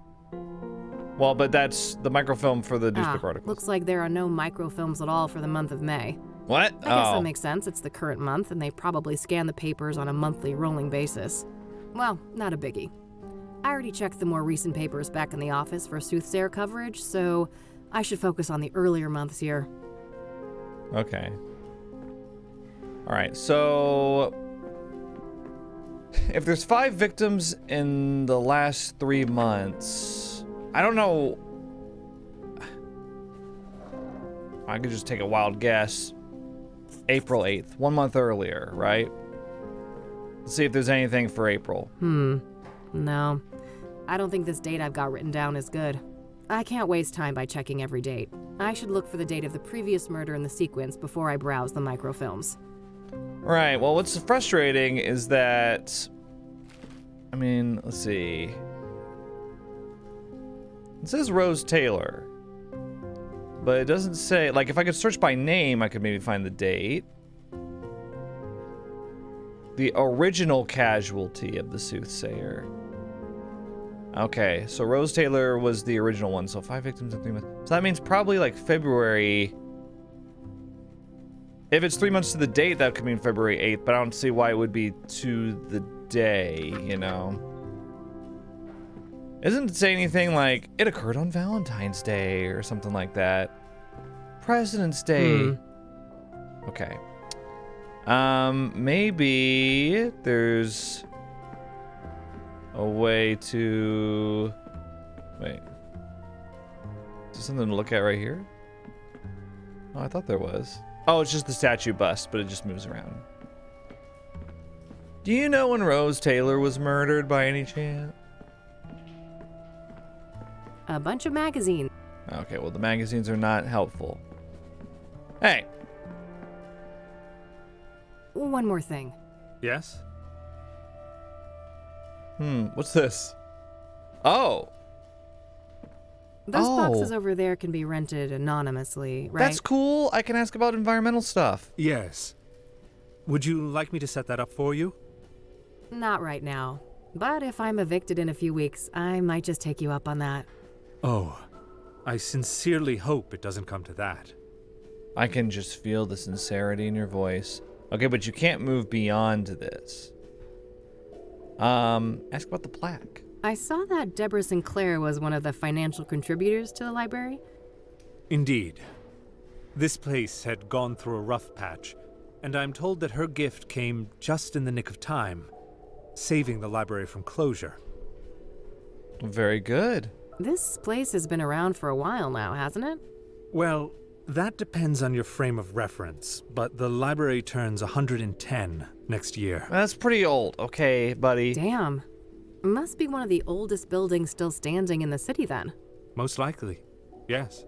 Well, but that's the microfilm for the newspaper article. Looks like there are no microfilms at all for the month of May. What? I guess that makes sense. It's the current month, and they probably scan the papers on a monthly rolling basis. Well, not a biggie. I already checked the more recent papers back in the office for Soothsayer coverage, so I should focus on the earlier months here. Okay. All right, so if there's 5 victims in the last 3 months, I don't know. I could just take a wild guess. April 8th, 1 month earlier, right? Let's see if there's anything for April. No. I don't think this date I've got written down is good. I can't waste time by checking every date. I should look for the date of the previous murder in the sequence before I browse the microfilms. Right, well, what's frustrating is that... I mean, let's see. It says Rose Taylor. But it doesn't say... Like, if I could search by name, I could maybe find the date. The original casualty of the Soothsayer. Okay, so Rose Taylor was the original one, so 5 victims in 3 months. So that means probably, like, February... If it's 3 months to the date, that could mean February 8th, but I don't see why it would be to the day, you know? Doesn't it say anything like, it occurred on Valentine's Day, or something like that? President's Day. Okay. Maybe there's a way to... Wait. Is there something to look at right here? Oh, I thought there was. Oh, it's just the statue bust, but it just moves around. Do you know when Rose Taylor was murdered by any chance? A bunch of magazines. Okay, well, the magazines are not helpful. Hey. One more thing. Yes? What's this? Oh. Those boxes over there can be rented anonymously, right? That's cool. I can ask about environmental stuff. Yes. Would you like me to set that up for you? Not right now. But if I'm evicted in a few weeks, I might just take you up on that. Oh, I sincerely hope it doesn't come to that. I can just feel the sincerity in your voice. Okay, but you can't move beyond this. Ask about the plaque. I saw that Deborah Sinclair was one of the financial contributors to the library. Indeed. This place had gone through a rough patch, and I'm told that her gift came just in the nick of time, saving the library from closure. Very good. This place has been around for a while now, hasn't it? Well, that depends on your frame of reference, but the library turns 110 next year. That's pretty old. Okay, buddy. Damn. Must be one of the oldest buildings still standing in the city then. Most likely, yes.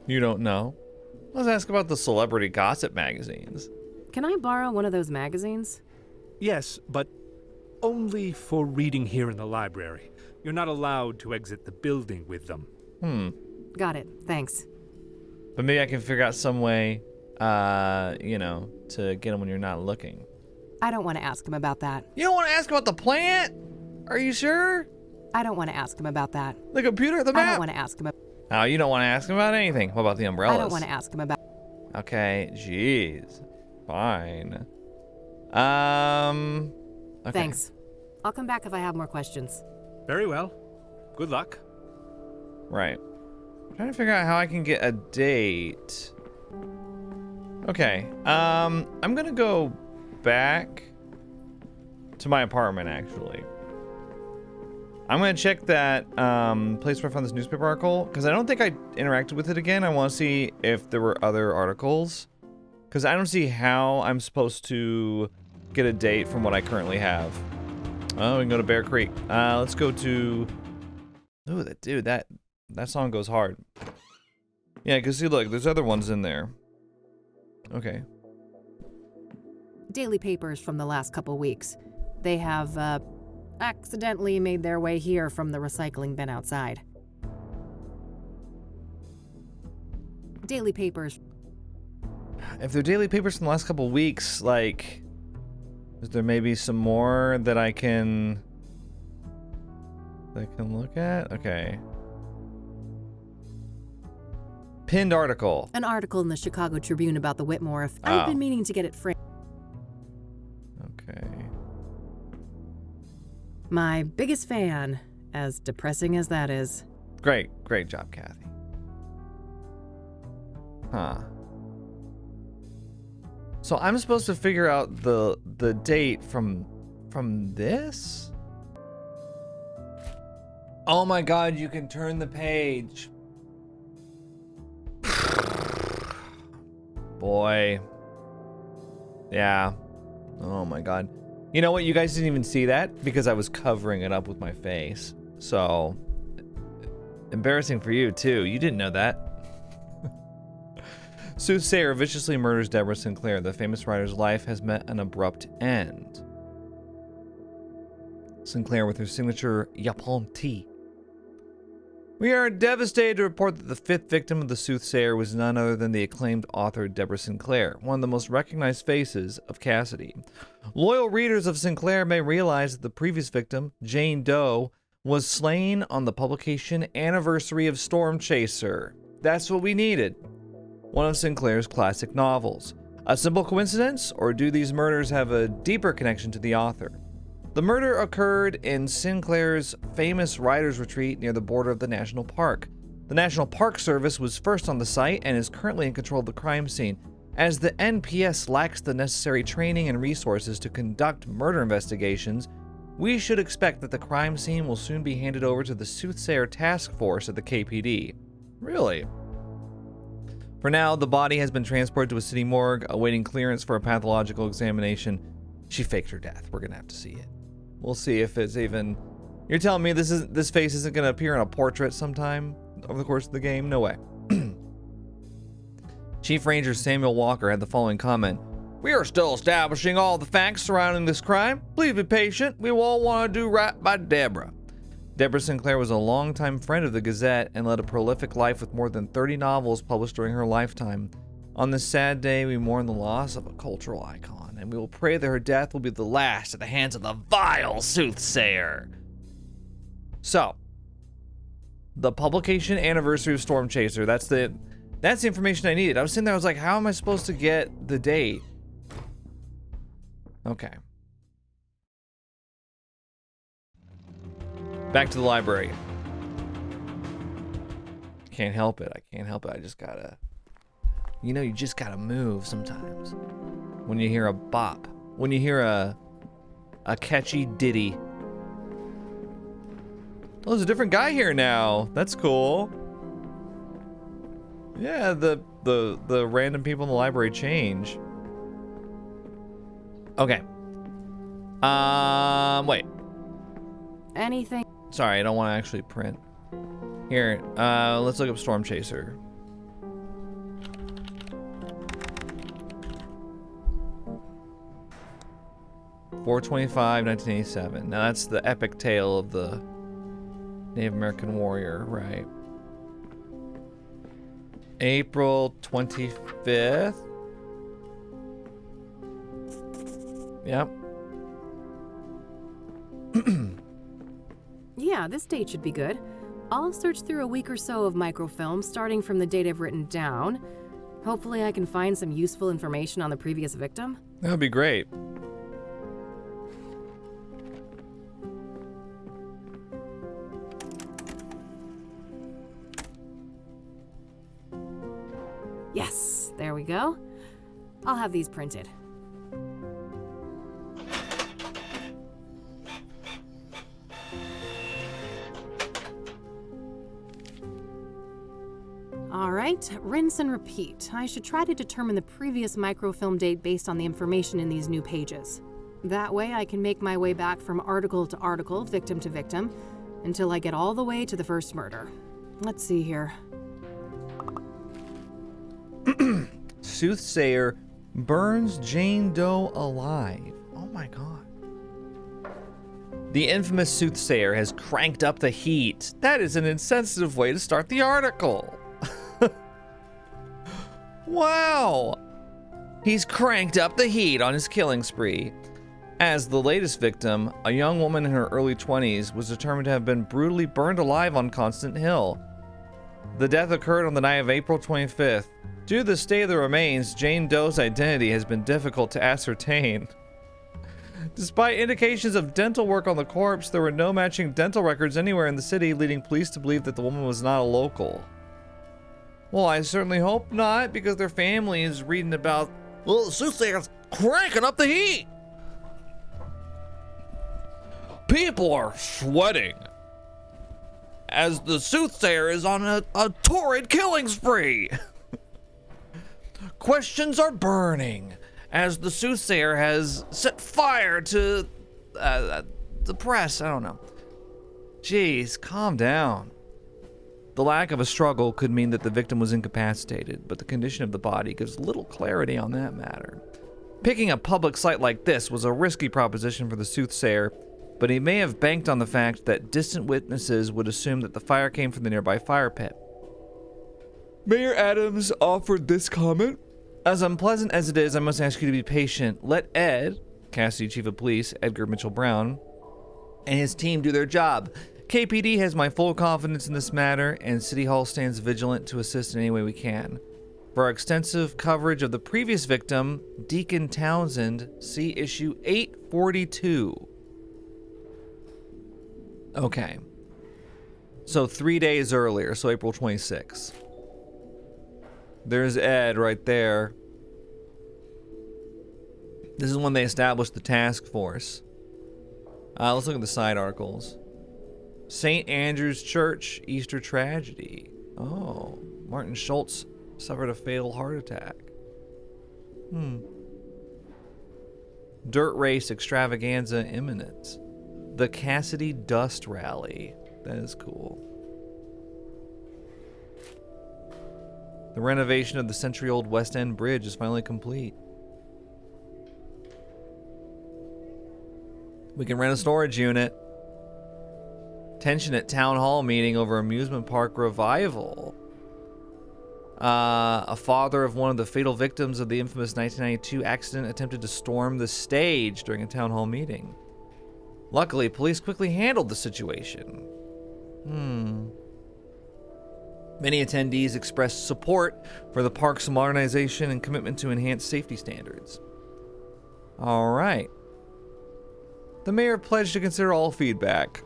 You don't know? Let's ask about the celebrity gossip magazines. Can I borrow one of those magazines? Yes, but only for reading here in the library. You're not allowed to exit the building with them. Got it, thanks. But maybe I can figure out some way, to get them when you're not looking. I don't want to ask him about that. You don't want to ask about the plant? Are you sure? I don't want to ask him about that. The computer, the map? I don't want to ask him about... Oh, you don't want to ask him about anything. What about the umbrellas? I don't want to ask him about... Okay, jeez. Fine. Okay. Thanks. I'll come back if I have more questions. Very well. Good luck. Right. I'm trying to figure out how I can get a date. Okay. I'm gonna go back to my apartment, actually. I'm gonna check that place where I found this newspaper article, because I don't think I interacted with it again. I want to see if there were other articles, because I don't see how I'm supposed to get a date from what I currently have. Oh, we can go to Bear Creek. Let's go to... Ooh, that song goes hard. Yeah, because see, look, there's other ones in there. Okay. Daily papers from the last couple weeks. They have, accidentally made their way here from the recycling bin outside. Daily papers. If they're daily papers from the last couple weeks, like... Is there maybe some more that I can look at? Okay. Pinned article. An article in the Chicago Tribune about the Whitmore. I've been meaning to get it framed. Okay. My biggest fan, as depressing as that is. Great job, Kathy. Huh. So I'm supposed to figure out the date from this? Oh my god, you can turn the page. Boy. Yeah. Oh my god. You know what? You guys didn't even see that because I was covering it up with my face. So embarrassing for you too. You didn't know that. Soothsayer viciously murders Deborah Sinclair. The famous writer's life has met an abrupt end. Sinclair with her signature Yapon-T. We are devastated to report that the fifth victim of the Soothsayer was none other than the acclaimed author Deborah Sinclair, one of the most recognized faces of Cassidy. Loyal readers of Sinclair may realize that the previous victim, Jane Doe, was slain on the publication anniversary of Storm Chaser. That's what we needed. One of Sinclair's classic novels. A simple coincidence, or do these murders have a deeper connection to the author? The murder occurred in Sinclair's famous writer's retreat near the border of the national park. The National Park Service was first on the site and is currently in control of the crime scene. As the NPS lacks the necessary training and resources to conduct murder investigations, we should expect that the crime scene will soon be handed over to the Soothsayer Task Force at the KPD. Really? For now, the body has been transported to a city morgue, awaiting clearance for a pathological examination. She faked her death. We're gonna have to see it. We'll see if it's even... You're telling me this face isn't gonna appear in a portrait sometime over the course of the game? No way. Chief Ranger Samuel Walker had the following comment. We are still establishing all the facts surrounding this crime. Please be patient. We all want to do right by Deborah. Deborah Sinclair was a longtime friend of the Gazette and led a prolific life with more than 30 novels published during her lifetime. On this sad day, we mourn the loss of a cultural icon, and we will pray that her death will be the last at the hands of the vile Soothsayer. So, the publication anniversary of Storm Chaser, that's the information I needed. I was sitting there, I was like, how am I supposed to get the date? Okay. Back to the library. Can't help it. I can't help it. I just gotta... You know, you just gotta move sometimes. When you hear a bop. When you hear a catchy ditty. Oh, there's a different guy here now. That's cool. Yeah, the random people in the library change. Okay. Wait. Anything? Sorry, I don't want to actually print. Here, let's look up Storm Chaser. (4/25/1987). 1987. Now that's the epic tale of the Native American warrior, right? April 25th. Yep. Yeah, this date should be good. I'll search through a week or so of microfilm, starting from the date I've written down. Hopefully I can find some useful information on the previous victim. That would be great. Yes, there we go. I'll have these printed. All right, rinse and repeat. I should try to determine the previous microfilm date based on the information in these new pages. That way I can make my way back from article to article, victim to victim, until I get all the way to the first murder. Let's see here. Soothsayer burns Jane Doe alive. Oh my god. The infamous Soothsayer has cranked up the heat. That is an insensitive way to start the article. Wow. He's cranked up the heat on his killing spree. As the latest victim, a young woman in her early 20s, was determined to have been brutally burned alive on Constant Hill. The death occurred on the night of April 25th. Due to the state of the remains, Jane Doe's identity has been difficult to ascertain. Despite indications of dental work on the corpse, there were no matching dental records anywhere in the city, leading police to believe that the woman was not a local. Well, I certainly hope not, because their family is reading about, well, the Soothsayer's cranking up the heat. People are sweating as the Soothsayer is on a torrid killing spree. Questions are burning as the Soothsayer has set fire to the press. I don't know. Jeez, calm down. The lack of a struggle could mean that the victim was incapacitated, but the condition of the body gives little clarity on that matter. Picking a public site like this was a risky proposition for the Soothsayer, but he may have banked on the fact that distant witnesses would assume that the fire came from the nearby fire pit. Mayor Adams offered this comment. As unpleasant as it is, I must ask you to be patient. Let Ed, Cassidy Chief of Police Edgar Mitchell Brown, and his team do their job. KPD has my full confidence in this matter, and City Hall stands vigilant to assist in any way we can. For our extensive coverage of the previous victim, Deacon Townsend, see issue 842. Okay. So 3 days earlier, so April 26th. There's Ed right there. This is when they established the task force. Let's look at the side articles. St. Andrew's Church, Easter tragedy. Oh, Martin Schultz suffered a fatal heart attack. Dirt race extravaganza imminent. The Cassidy Dust Rally. That is cool. The renovation of the century-old West End Bridge is finally complete. We can rent a storage unit. Tension at town hall meeting over amusement park revival. A father of one of the fatal victims of the infamous 1992 accident attempted to storm the stage during a town hall meeting. Luckily, police quickly handled the situation. Many attendees expressed support for the park's modernization and commitment to enhanced safety standards. All right. The mayor pledged to consider all feedback.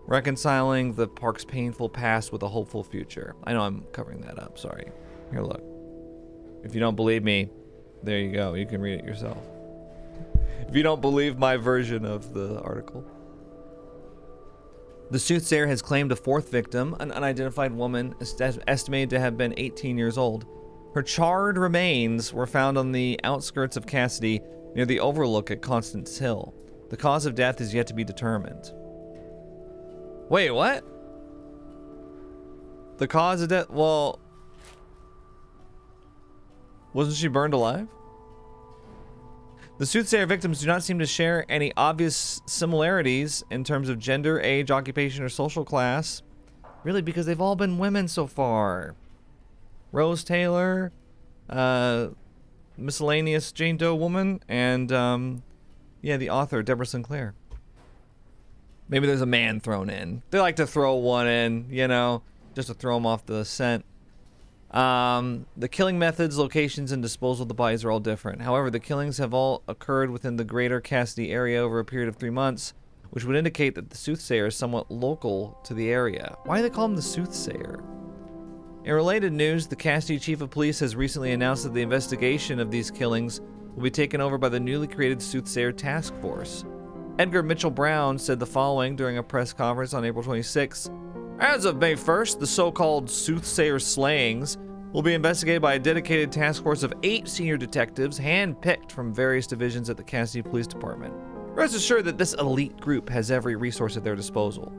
reconciling the park's painful past with a hopeful future. I know I'm covering that up, sorry. Here, look. If you don't believe me, there you go. You can read it yourself. If you don't believe my version of the article. The Soothsayer has claimed a fourth victim, an unidentified woman estimated to have been 18 years old. Her charred remains were found on the outskirts of Cassidy near the overlook at Constance Hill. The cause of death is yet to be determined. Wait, what? The cause of death? Well, wasn't she burned alive? The Soothsayer victims do not seem to share any obvious similarities in terms of gender, age, occupation, or social class. Really, because they've all been women so far. Rose Taylor, miscellaneous Jane Doe woman, and, yeah, the author, Deborah Sinclair. Maybe there's a man thrown in. They like to throw one in, you know, just to throw them off the scent. The killing methods, locations, and disposal of the bodies are all different. However, the killings have all occurred within the greater Cassidy area over a period of 3 months, which would indicate that the Soothsayer is somewhat local to the area. Why do they call him the Soothsayer? In related news, the Cassidy Chief of Police has recently announced that the investigation of these killings will be taken over by the newly created Soothsayer Task Force. Edgar Mitchell Brown said the following during a press conference on April 26. As of May 1st, the so-called Soothsayer slayings will be investigated by a dedicated task force of 8 senior detectives hand-picked from various divisions at the Cassidy Police Department. Rest assured that this elite group has every resource at their disposal.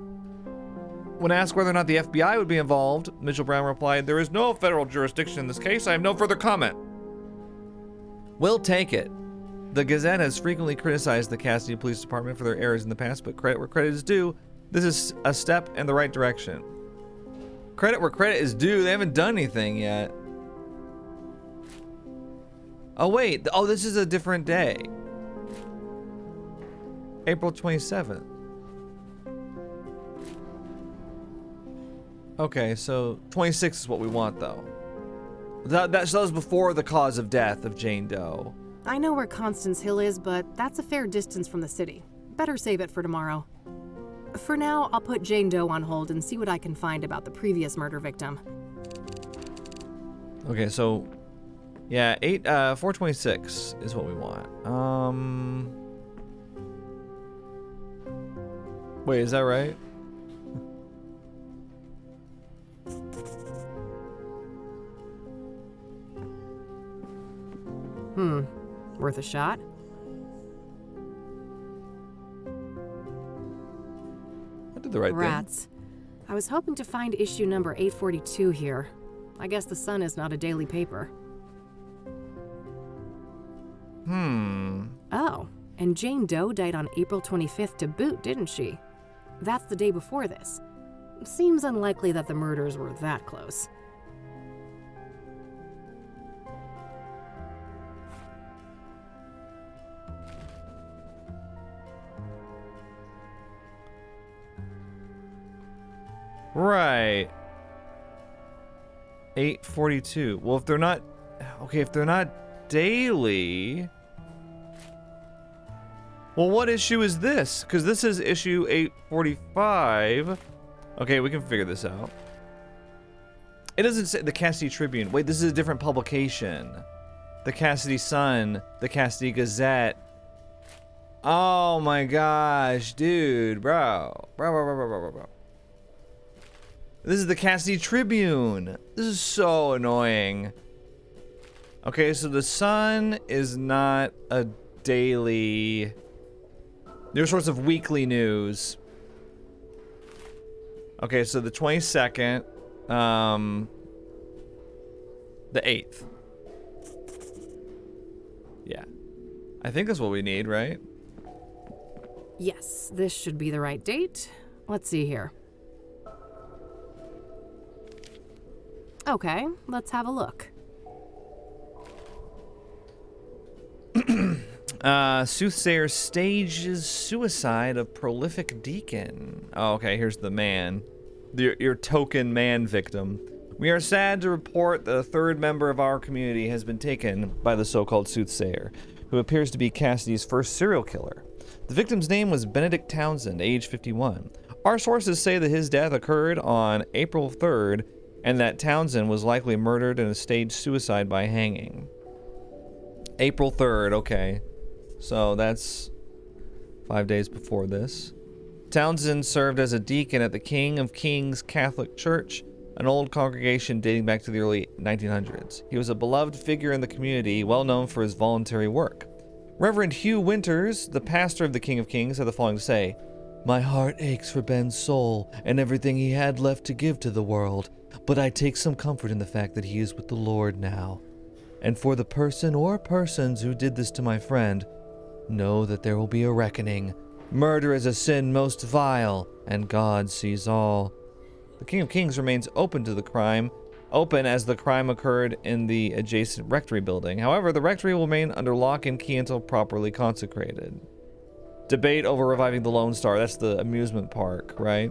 When asked whether or not the FBI would be involved, Mitchell Brown replied, "There is no federal jurisdiction in this case. I have no further comment." We'll take it. The Gazette has frequently criticized the Cassidy Police Department for their errors in the past, but credit where credit is due. This is a step in the right direction. Credit where credit is due. They haven't done anything yet. Oh, wait. Oh, this is a different day. April 27th. Okay, so 26 is what we want, though. That was before the cause of death of Jane Doe. I know where Constance Hill is, but that's a fair distance from the city. Better save it for tomorrow. For now, I'll put Jane Doe on hold and see what I can find about the previous murder victim. Okay, so yeah, 426 is what we want. Wait, is that right? Worth a shot? I did the right Rats. I was hoping to find issue number 842 here. I guess the Sun is not a daily paper. Oh, and Jane Doe died on April 25th to boot, didn't she? That's the day before this. Seems unlikely that the murders were that close. Right. 842. Well, if they're not... Okay, if they're not daily... Well, what issue is this? Because this is issue 845. Okay, we can figure this out. It doesn't say the Cassidy Tribune. Wait, this is a different publication. The Cassidy Sun. The Cassidy Gazette. Oh my gosh, dude. Bro. This is the Cassidy Tribune. This is so annoying. Okay, so the Sun is not a daily... They're sorts of weekly news. Okay, so the 22nd, the 8th. Yeah. I think that's what we need, right? Yes, this should be the right date. Let's see here. Okay, let's have a look. Soothsayer stages suicide of prolific deacon. Oh, okay, here's the man. Your token man victim. We are sad to report that a third member of our community has been taken by the so-called Soothsayer, who appears to be Cassidy's first serial killer. The victim's name was Benedict Townsend, age 51. Our sources say that his death occurred on April 3rd and that Townsend was likely murdered in a staged suicide by hanging. April 3rd, okay. So that's 5 days before this. Townsend served as a deacon at the King of Kings Catholic Church, an old congregation dating back to the early 1900s. He was a beloved figure in the community, well known for his voluntary work. Reverend Hugh Winters, the pastor of the King of Kings, had the following to say: "My heart aches for Ben's soul and everything he had left to give to the world, but I take some comfort in the fact that he is with the Lord now. And for the person or persons who did this to my friend, know that there will be a reckoning. Murder is a sin most vile, and God sees all." The King of Kings remains open as the crime occurred in the adjacent rectory building. However, the rectory will remain under lock and key until properly consecrated. Debate over reviving the Lone Star. That's the amusement park, right?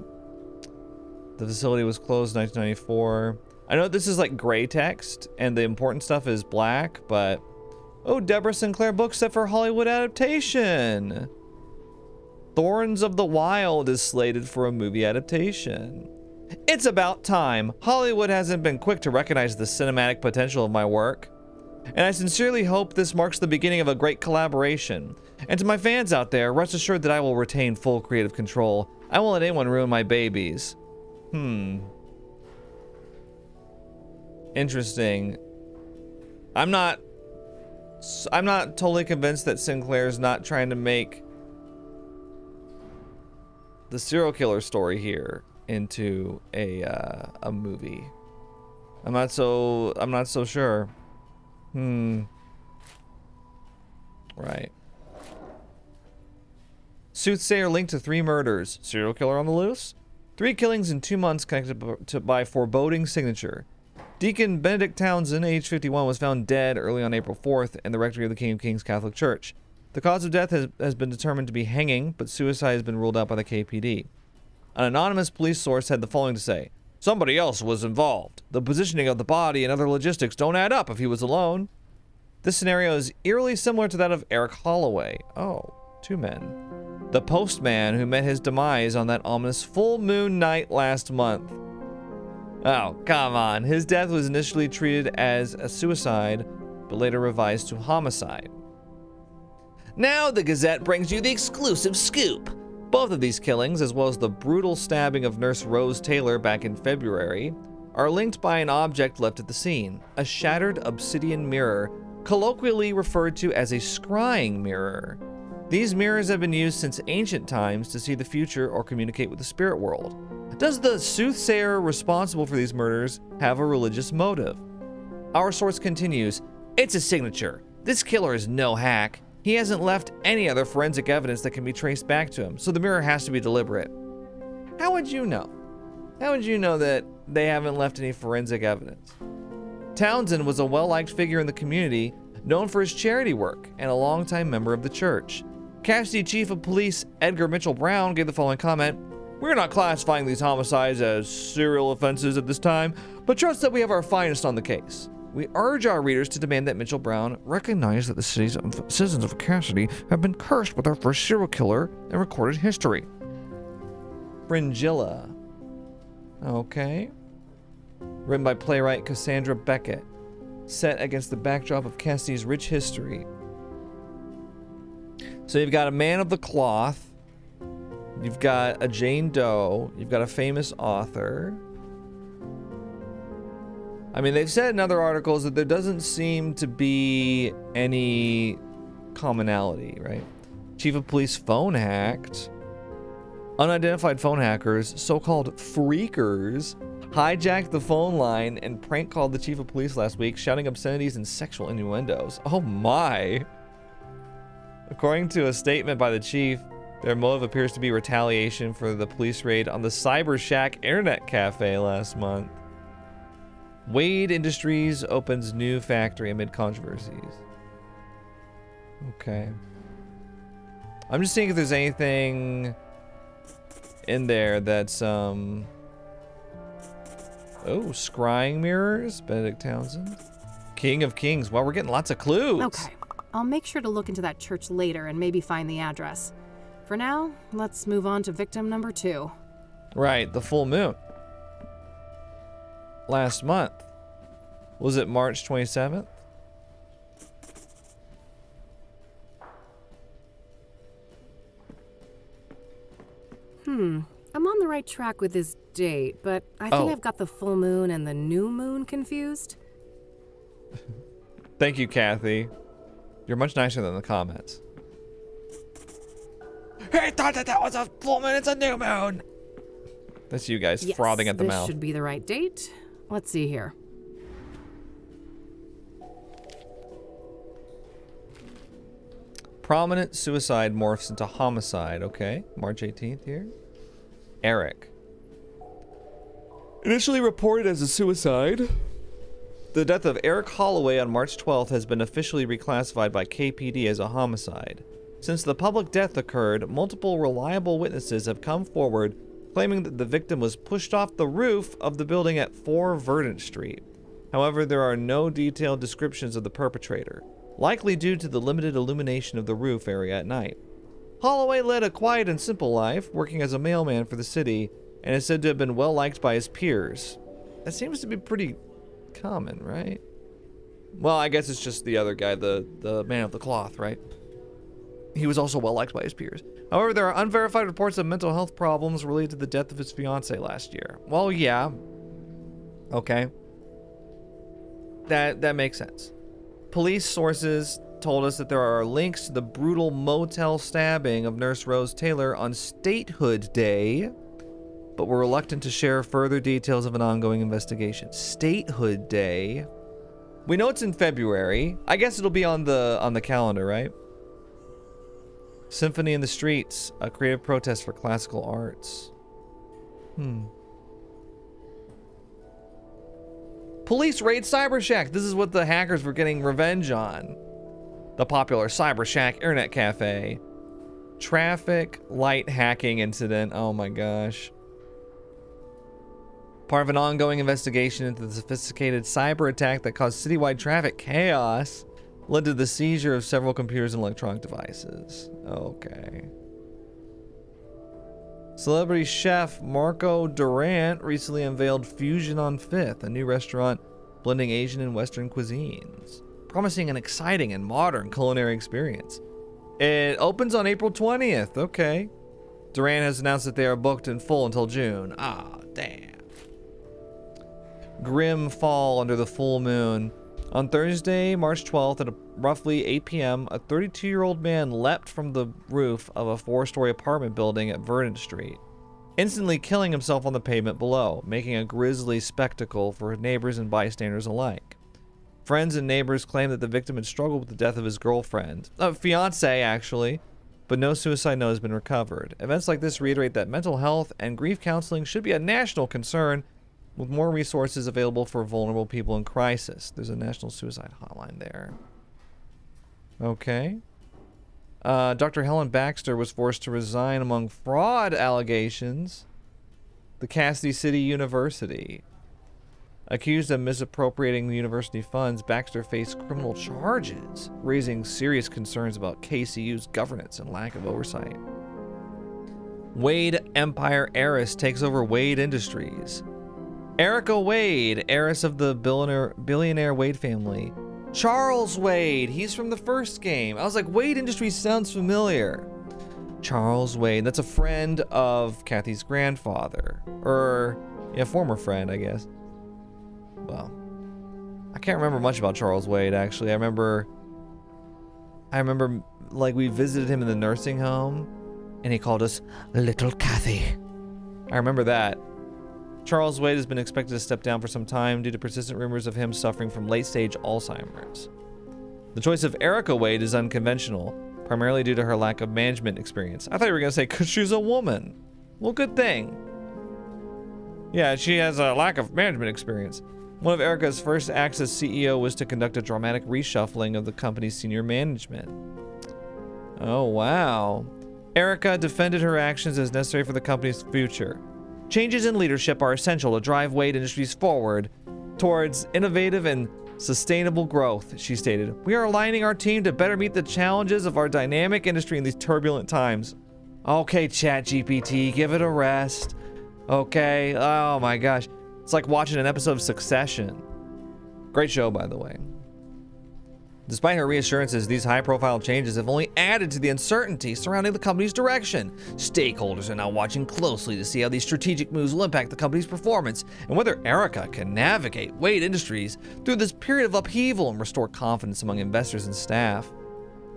The facility was closed in 1994. I know this is like gray text, and the important stuff is black, but... Oh, Deborah Sinclair book set for Hollywood adaptation. Thorns of the Wild is slated for a movie adaptation. It's about time. Hollywood hasn't been quick to recognize the cinematic potential of my work. And I sincerely hope this marks the beginning of a great collaboration. And to my fans out there, rest assured that I will retain full creative control. I won't let anyone ruin my babies. Interesting. I'm not totally convinced that Sinclair's not trying to make the serial killer story here into a movie. I'm not so sure. Right. Soothsayer linked to 3 murders. Serial killer on the loose? 3 killings in 2 months connected by foreboding signature. Deacon Benedict Townsend, age 51, was found dead early on April 4th in the rectory of the King of Kings Catholic Church. The cause of death has been determined to be hanging, but suicide has been ruled out by the KPD. An anonymous police source had the following to say: "Somebody else was involved. The positioning of the body and other logistics don't add up if he was alone." This scenario is eerily similar to that of Eric Holloway. Oh, 2 men. The postman who met his demise on that ominous full moon night last month. Oh, come on. His death was initially treated as a suicide, but later revised to homicide. Now the Gazette brings you the exclusive scoop. Both of these killings, as well as the brutal stabbing of Nurse Rose Taylor back in February, are linked by an object left at the scene, a shattered obsidian mirror, colloquially referred to as a scrying mirror. These mirrors have been used since ancient times to see the future or communicate with the spirit world. Does the soothsayer responsible for these murders have a religious motive? Our source continues, "It's a signature. This killer is no hack. He hasn't left any other forensic evidence that can be traced back to him, so the mirror has to be deliberate." How would you know? How would you know that they haven't left any forensic evidence? Townsend was a well-liked figure in the community, known for his charity work, and a longtime member of the church. Cassidy Chief of Police Edgar Mitchell Brown gave the following comment: "We're not classifying these homicides as serial offenses at this time, but trust that we have our finest on the case. We urge our readers to demand that Mitchell Brown recognize that the citizens of Cassidy have been cursed with our first serial killer in recorded history." Fringilla. Okay. Written by playwright Cassandra Beckett. Set against the backdrop of Cassidy's rich history. So you've got a man of the cloth. You've got a Jane Doe. You've got a famous author. I mean, they've said in other articles that there doesn't seem to be any commonality, right? Chief of Police phone hacked. Unidentified phone hackers, so-called freakers, hijacked the phone line and prank called the Chief of Police last week, shouting obscenities and sexual innuendos. Oh my! According to a statement by the chief, their motive appears to be retaliation for the police raid on the Cyber Shack internet cafe last month. Wade Industries opens new factory amid controversies. Okay. I'm just seeing if there's anything in there that's, Oh, scrying mirrors, Benedict Townsend. King of Kings. Well, we're getting lots of clues. Okay. I'll make sure to look into that church later and maybe find the address. For now, let's move on to victim number 2. Right, the full moon. Last month. Was it March 27th? I'm on the right track with this date, but I think Oh. I've got the full moon and the new moon confused. Thank you, Kathy. You're much nicer than the comments. I thought that was a full moon, it's a new moon. That's you guys Yes, frothing at the this mouth. should be the right date. Let's see here. Prominent suicide morphs into homicide. Okay, March 18th here. Eric. Initially reported as a suicide, the death of Eric Holloway on March 12th has been officially reclassified by KPD as a homicide. Since the public death occurred, multiple reliable witnesses have come forward claiming that the victim was pushed off the roof of the building at 4 Verdant Street. However, there are no detailed descriptions of the perpetrator, likely due to the limited illumination of the roof area at night. Holloway led a quiet and simple life, working as a mailman for the city, and is said to have been well liked by his peers. That seems to be pretty common, right? Well, I guess it's just the other guy, the man of the cloth, right? He was also well liked by his peers. However, there are unverified reports of mental health problems related to the death of his fiancée last year. Well, yeah. Okay. That makes sense. Police sources told us that there are links to the brutal motel stabbing of Nurse Rose Taylor on Statehood Day, but were reluctant to share further details of an ongoing investigation. Statehood Day. We know it's in February. I guess it'll be on the calendar, right? Symphony in the Streets, a creative protest for classical arts. Police raid Cybershack. This is what the hackers were getting revenge on. The popular Cybershack internet cafe. Traffic light hacking incident. Oh my gosh. Part of an ongoing investigation into the sophisticated cyber attack that caused citywide traffic chaos led to the seizure of several computers and electronic devices. Okay. Celebrity chef Marco Durant recently unveiled Fusion on 5th, a new restaurant blending Asian and Western cuisines, promising an exciting and modern culinary experience. It opens on April 20th. Okay. Durant has announced that they are booked in full until June. Ah, damn. Grim fall under the full moon. On Thursday, March 12th at roughly 8 p.m., a 32-year-old man leapt from the roof of a 4-story apartment building at Verdant Street, instantly killing himself on the pavement below, making a grisly spectacle for neighbors and bystanders alike. Friends and neighbors claim that the victim had struggled with the death of his girlfriend, fiancé actually, but no suicide note has been recovered. Events like this reiterate that mental health and grief counseling should be a national concern, with more resources available for vulnerable people in crisis. There's a national suicide hotline there. Okay. Dr. Helen Baxter was forced to resign among fraud allegations. The Cassidy City University. Accused of misappropriating the university funds, Baxter faced criminal charges, raising serious concerns about KCU's governance and lack of oversight. Wade Empire heiress takes over Wade Industries. Erica Wade, heiress of the billionaire Wade family. Charles Wade, he's from the first game. I was like, Wade Industries sounds familiar. Charles Wade, that's a friend of Kathy's grandfather. Or, yeah, former friend, I guess. Well, I can't remember much about Charles Wade, actually. I remember, like, we visited him in the nursing home, and he called us Little Kathy. I remember that. Charles Wade has been expected to step down for some time due to persistent rumors of him suffering from late-stage Alzheimer's. The choice of Erica Wade is unconventional, primarily due to her lack of management experience. I thought you were going to say, 'cause she's a woman. Well, good thing. Yeah, she has a lack of management experience. One of Erica's first acts as CEO was to conduct a dramatic reshuffling of the company's senior management. Oh, wow. Erica defended her actions as necessary for the company's future. Changes in leadership are essential to drive Wade Industries forward towards innovative and sustainable growth, she stated. We are aligning our team to better meet the challenges of our dynamic industry in these turbulent times. Okay, ChatGPT, give it a rest. Okay. Oh my gosh. It's like watching an episode of Succession. Great show, by the way. Despite her reassurances, these high-profile changes have only added to the uncertainty surrounding the company's direction. Stakeholders are now watching closely to see how these strategic moves will impact the company's performance and whether Erica can navigate Wade Industries through this period of upheaval and restore confidence among investors and staff.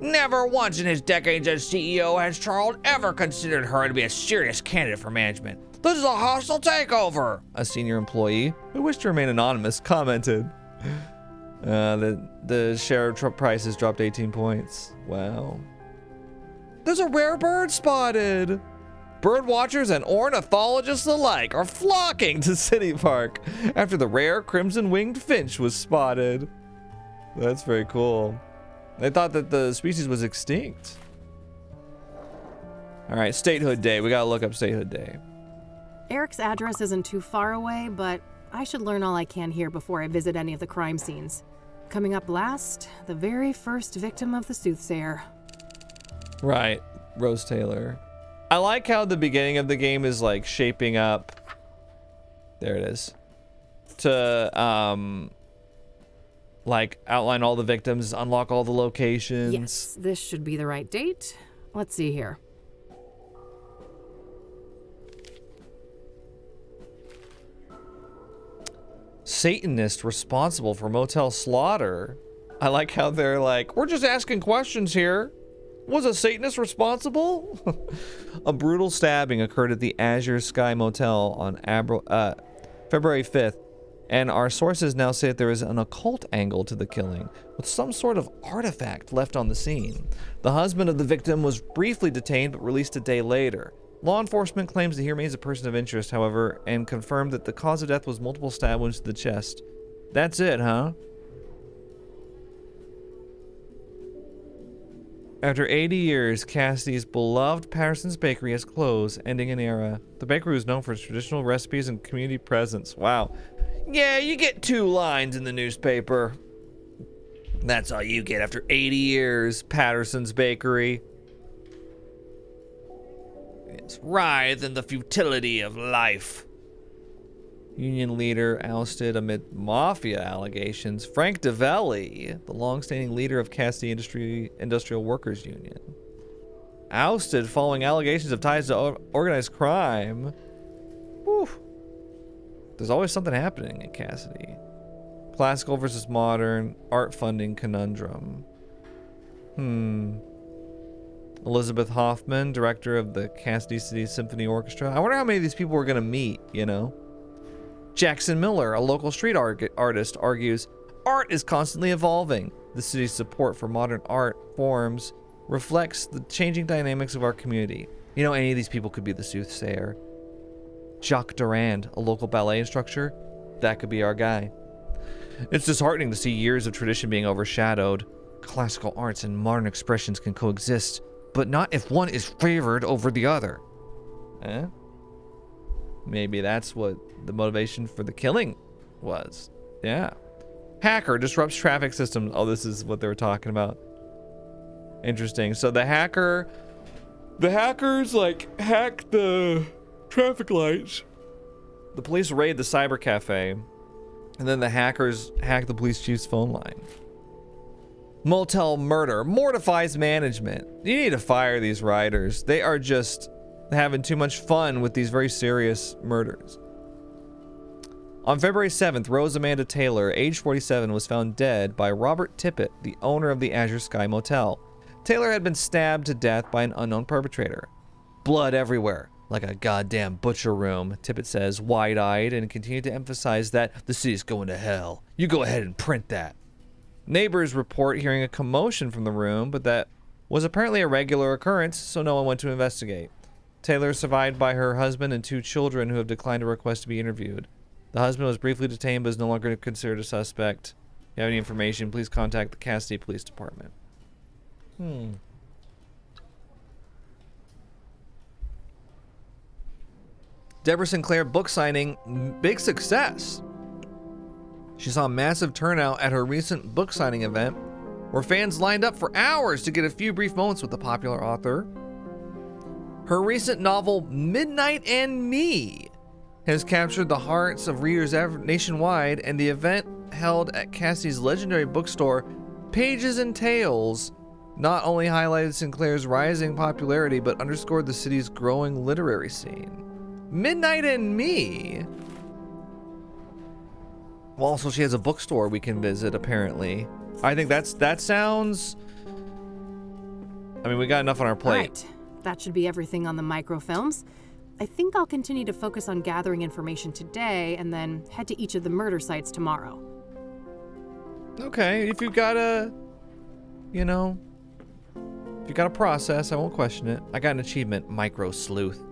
Never once in his decades as CEO has Charles ever considered her to be a serious candidate for management. This is a hostile takeover, a senior employee, who wished to remain anonymous, commented. The share price has dropped 18 points. Wow. There's a rare bird spotted. Bird watchers and ornithologists alike are flocking to City Park after the rare crimson-winged finch was spotted. That's very cool. They thought that the species was extinct. All right, Statehood Day. We gotta look up Statehood Day. Eric's address isn't too far away, but I should learn all I can here before I visit any of the crime scenes. Coming up last, the very first victim of the Soothsayer. Right, Rose Taylor. I like how the beginning of the game is like shaping up. There it is. To like outline all the victims, unlock all the locations. Yes, this should be the right date. Let's see here. Satanist responsible for motel slaughter. I like how they're like, we're just asking questions here. Was a Satanist responsible? A brutal stabbing occurred at the Azure Sky Motel on February 5th, and our sources now say that there is an occult angle to the killing, with some sort of artifact left on the scene. The husband of the victim was briefly detained but released a day later. Law enforcement claims that he remains a person of interest, however, and confirmed that the cause of death was multiple stab wounds to the chest. That's it, huh? After 80 years, Cassidy's beloved Patterson's Bakery has closed, ending an era. The bakery was known for its traditional recipes and community presence. Wow. Yeah, you get 2 lines in the newspaper. That's all you get after 80 years, Patterson's Bakery. It's writhe in the futility of life. Union leader ousted amid mafia allegations. Frank DeVelli, the long-standing leader of Cassidy Industrial Workers Union, ousted following allegations of ties to organized crime. Whew. There's always something happening at Cassidy. Classical versus modern, art funding conundrum. Elizabeth Hoffman, director of the Cassidy City Symphony Orchestra. I wonder how many of these people we're gonna meet, you know? Jackson Miller, a local street artist, argues, art is constantly evolving. The city's support for modern art forms reflects the changing dynamics of our community. You know, any of these people could be the Soothsayer. Jacques Durand, a local ballet instructor, that could be our guy. It's disheartening to see years of tradition being overshadowed. Classical arts and modern expressions can coexist, but not if one is favored over the other. Eh? Maybe that's what the motivation for the killing was. Yeah. Hacker disrupts traffic systems. Oh, this is what they were talking about. Interesting. So the hackers like hack the traffic lights. The police raid the cyber cafe, and then the hackers hack the police chief's phone line. Motel murder mortifies management. You need to fire these writers. They are just having too much fun with these very serious murders. On February 7th, Rose Amanda Taylor, age 47, was found dead by Robert Tippett, the owner of the Azure Sky Motel. Taylor had been stabbed to death by an unknown perpetrator. Blood everywhere, like a goddamn butcher room, Tippett says, wide-eyed, and continued to emphasize that the city's going to hell. You go ahead and print that. Neighbors report hearing a commotion from the room, but that was apparently a regular occurrence, so no one went to investigate. Taylor is survived by her husband and 2 children who have declined a request to be interviewed. The husband was briefly detained but is no longer considered a suspect. If you have any information, please contact the Cassidy Police Department. Deborah Sinclair book signing, big success. She saw a massive turnout at her recent book signing event, where fans lined up for hours to get a few brief moments with the popular author. Her recent novel, Midnight and Me, has captured the hearts of readers nationwide, and the event held at Cassie's legendary bookstore, Pages and Tales, not only highlighted Sinclair's rising popularity, but underscored the city's growing literary scene. Midnight and Me. Well, also she has a bookstore we can visit, apparently. I think that sounds... I mean, we got enough on our plate. Right. That should be everything on the microfilms. I think I'll continue to focus on gathering information today and then head to each of the murder sites tomorrow. Okay, if you've got a... You know... If you got a process, I won't question it. I got an achievement, Micro Sleuth.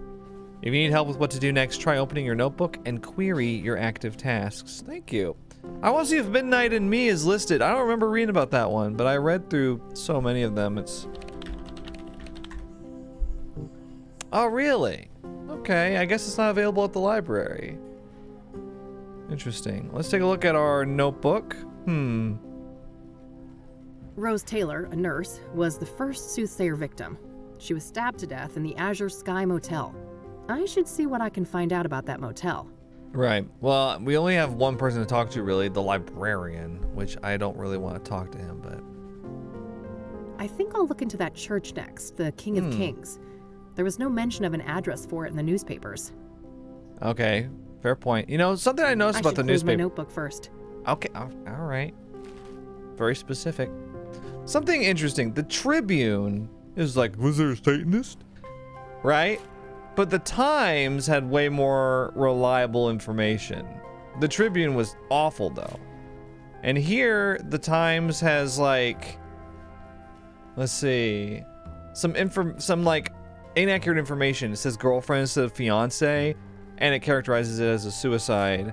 If you need help with what to do next, try opening your notebook and query your active tasks. Thank you. I want to see if Midnight and Me is listed. I don't remember reading about that one, but I read through so many of them. It's... Oh, really? Okay, I guess it's not available at the library. Interesting. Let's take a look at our notebook. Rose Taylor, a nurse, was the first Soothsayer victim. She was stabbed to death in the Azure Sky Motel. I should see what I can find out about that motel. Right. Well, we only have one person to talk to, really, the Librarian, which I don't really want to talk to him, but... I think I'll look into that church next, the King of Kings. There was no mention of an address for it in the newspapers. Okay, fair point. You know, something I noticed about the I should close my newspaper... notebook first. Okay, all right. Very specific. Something interesting. The Tribune is like, was there a Satanist? Right? But the Times had way more reliable information. The Tribune was awful, though. And here, the Times has, like... Let's see... Some like, inaccurate information. It says girlfriend instead of fiance, and it characterizes it as a suicide.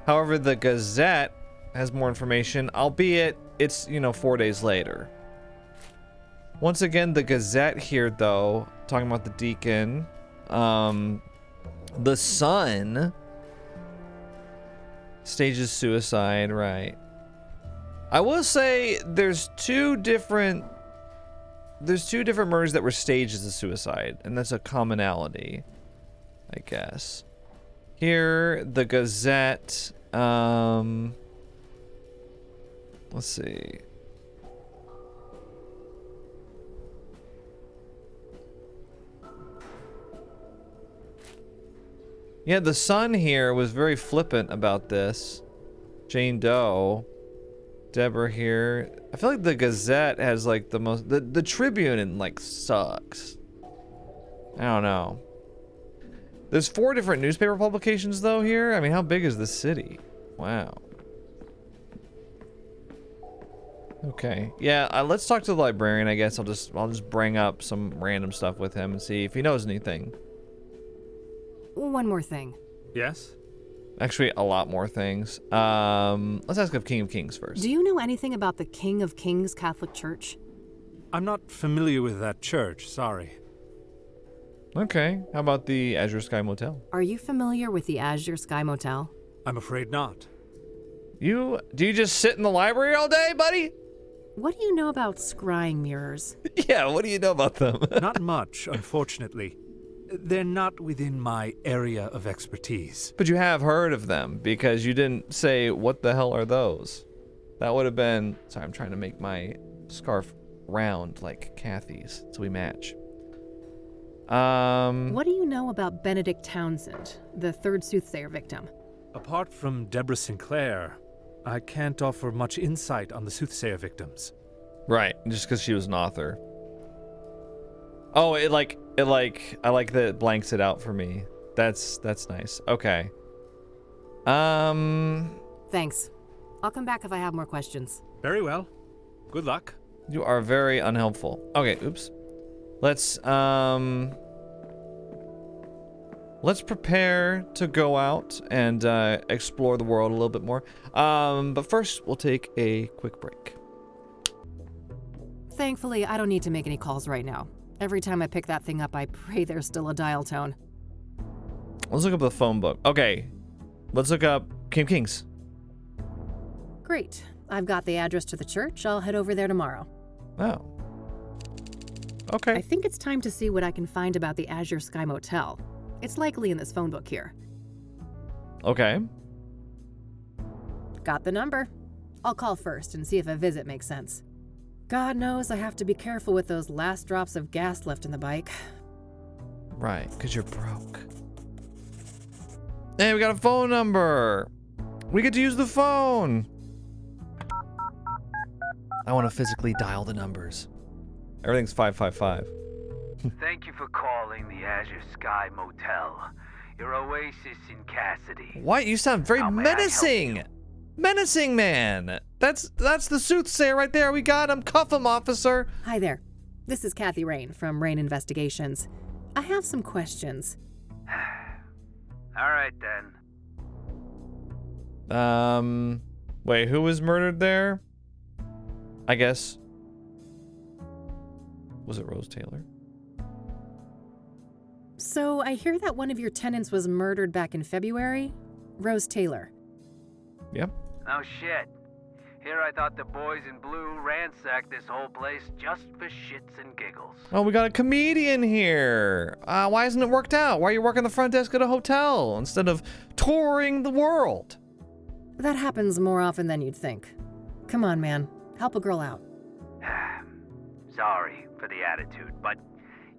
However, the Gazette has more information, albeit it's, 4 days later. Once again, the Gazette here, though, talking about the Deacon, the Sun stages suicide, right? I will say there's two different murders that were staged as a suicide, and that's a commonality, I guess. Here, the Gazette, let's see. Yeah, the Sun here was very flippant about this. Jane Doe. Deborah here. I feel like the Gazette has like the most... The Tribune like sucks. I don't know. There's 4 different newspaper publications though here. I mean, how big is this city? Wow. Okay. Yeah, let's talk to the Librarian, I guess. I'll just bring up some random stuff with him and see if he knows anything. One more thing. Yes? Actually, a lot more things. Let's ask of King of Kings first. Do you know anything about the King of Kings Catholic Church? I'm not familiar with that church, sorry. Okay. How about the Azure Sky Motel? Are you familiar with the Azure Sky Motel? I'm afraid not. Do you just sit in the library all day, buddy? What do you know about scrying mirrors? Yeah, what do you know about them? Not much, unfortunately. They're not within my area of expertise. But you have heard of them, because you didn't say, what the hell are those? That would have been... Sorry, I'm trying to make my scarf round like Kathy's, so we match. What do you know about Benedict Townsend, the third Soothsayer victim? Apart from Deborah Sinclair, I can't offer much insight on the Soothsayer victims. Right, just because she was an author. Oh, I like that it blanks it out for me. That's nice. Okay. Thanks. I'll come back if I have more questions. Very well. Good luck. You are very unhelpful. Okay, oops. Let's prepare to go out and explore the world a little bit more. But first, we'll take a quick break. Thankfully, I don't need to make any calls right now. Every time I pick that thing up, I pray there's still a dial tone. Let's look up the phone book. Okay, let's look up King of Kings. Great. I've got the address to the church. I'll head over there tomorrow. Oh. Okay. I think it's time to see what I can find about the Azure Sky Motel. It's likely in this phone book here. Okay. Got the number. I'll call first and see if a visit makes sense. God knows I have to be careful with those last drops of gas left in the bike. Right, because you're broke. Hey, we got a phone number. We get to use the phone. I want to physically dial the numbers. Everything's 555. Thank you for calling the Azure Sky Motel, your oasis in Cassidy. What? You sound very How may I help menacing. you? Menacing man. That's the Soothsayer right there. We got him. Cuff him, officer. Hi there. This is Kathy Rain from Rain Investigations. I have some questions. All right, then. Wait, who was murdered there? I guess. Was it Rose Taylor? So I hear that one of your tenants was murdered back in February? Rose Taylor. Yep. No shit. Here I thought the boys in blue ransacked this whole place just for shits and giggles. Oh, we got a comedian here. Why hasn't it worked out? Why are you working the front desk at a hotel instead of touring the world? That happens more often than you'd think. Come on, man. Help a girl out. Sorry for the attitude, but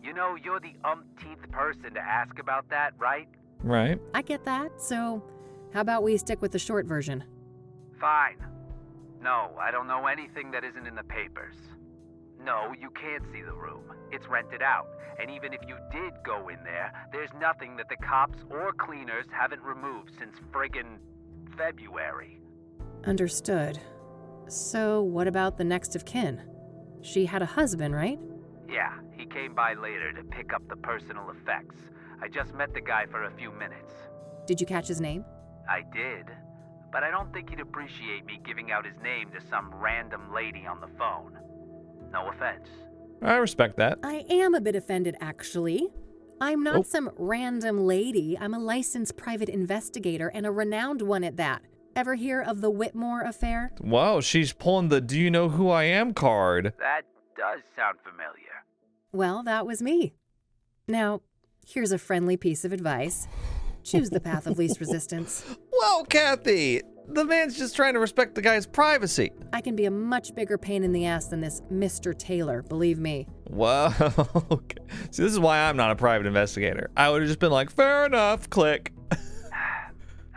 you know you're the umpteenth person to ask about that, right? Right. I get that, so how about we stick with the short version? Fine. No, I don't know anything that isn't in the papers. No, you can't see the room. It's rented out. And even if you did go in there, there's nothing that the cops or cleaners haven't removed since friggin' February. Understood. So what about the next of kin? She had a husband, right? Yeah, he came by later to pick up the personal effects. I just met the guy for a few minutes. Did you catch his name? I did, but I don't think he'd appreciate me giving out his name to some random lady on the phone. No offense. I respect that. I am a bit offended, actually. I'm not Oh. some random lady. I'm a licensed private investigator and a renowned one at that. Ever hear of the Whitmore affair? Wow, she's pulling the "Do you know who I am" card. That does sound familiar. Well, that was me. Now, here's a friendly piece of advice. Choose the path of least resistance. Whoa, Kathy! The man's just trying to respect the guy's privacy. I can be a much bigger pain in the ass than this Mr. Taylor, believe me. Whoa. Okay. See, this is why I'm not a private investigator. I would have just been like, fair enough, click.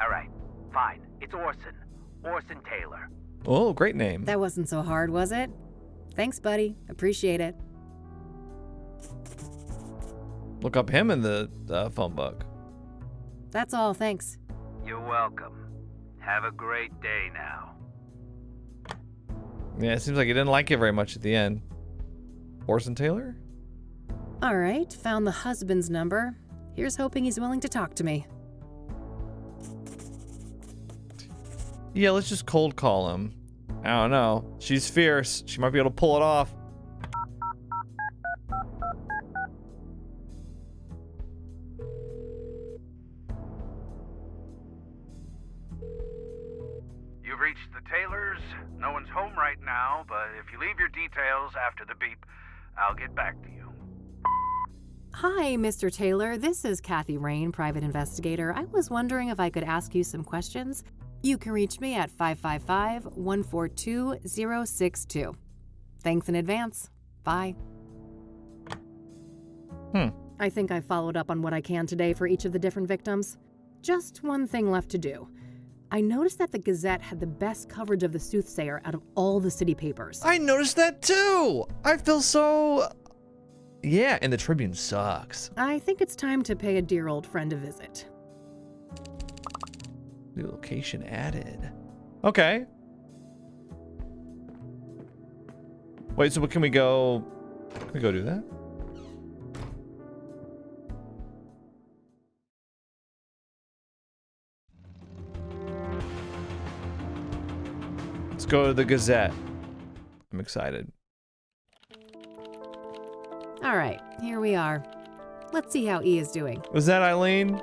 All right, fine. It's Orson. Orson Taylor. Oh, great name. That wasn't so hard, was it? Thanks, buddy. Appreciate it. Look up him in the phone book. That's all, thanks. You're welcome. Have a great day now. Yeah, it seems like he didn't like it very much at the end. Orson Taylor? All right, found the husband's number. Here's hoping he's willing to talk to me. Yeah, let's just cold call him. I don't know. She's fierce. She might be able to pull it off. You've reached the Taylors. No one's home right now, but if you leave your details after the beep, I'll get back to you. Hi, Mr. Taylor. This is Kathy Rain, private investigator. I was wondering if I could ask you some questions. You can reach me at 555-142-062. Thanks in advance. Bye. I think I followed up on what I can today for each of the different victims. Just one thing left to do. I noticed that the Gazette had the best coverage of the Soothsayer out of all the city papers. I noticed that too! I feel so... Yeah, and the Tribune sucks. I think it's time to pay a dear old friend a visit. New location added. Okay. Wait, so can we go... Can we go do that? Let's go to the Gazette. I'm excited. All right, here we are. Let's see how E is doing. Was that Eileen?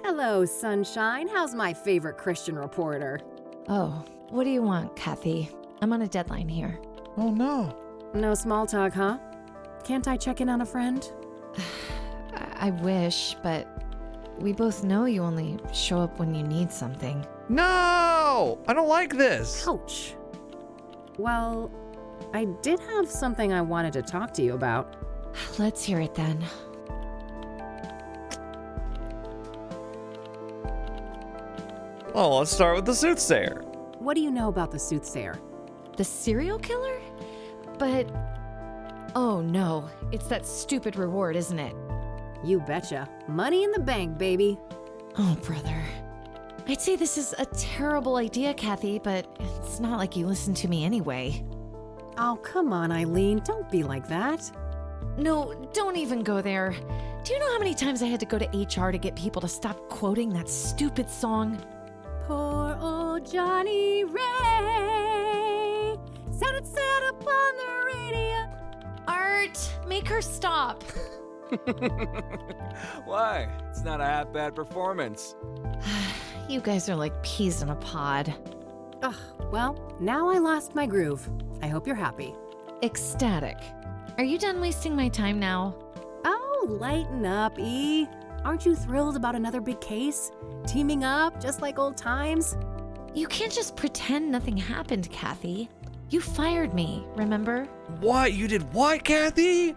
Hello, sunshine. How's my favorite Christian reporter? Oh, what do you want, Kathy? I'm on a deadline here. Oh no. No small talk, huh? Can't I check in on a friend? I wish, but we both know you only show up when you need something. No! I don't like this. Ouch. Well, I did have something I wanted to talk to you about. Let's hear it then. Well, let's start with the Soothsayer. What do you know about the Soothsayer? The serial killer? But... oh no, it's that stupid reward, isn't it? You betcha. Money in the bank, baby. Oh, brother. I'd say this is a terrible idea, Kathy, but it's not like you listen to me anyway. Oh, come on, Eileen. Don't be like that. No, don't even go there. Do you know how many times I had to go to HR to get people to stop quoting that stupid song? Poor old Johnny Ray sounded sad up on the radio. Art, make her stop. Why? It's not a half bad performance. You guys are like peas in a pod. Ugh, well, now I lost my groove. I hope you're happy. Ecstatic. Are you done wasting my time now? Oh, lighten up, E. Aren't you thrilled about another big case? Teaming up, just like old times? You can't just pretend nothing happened, Kathy. You fired me, remember? What? You did what, Kathy?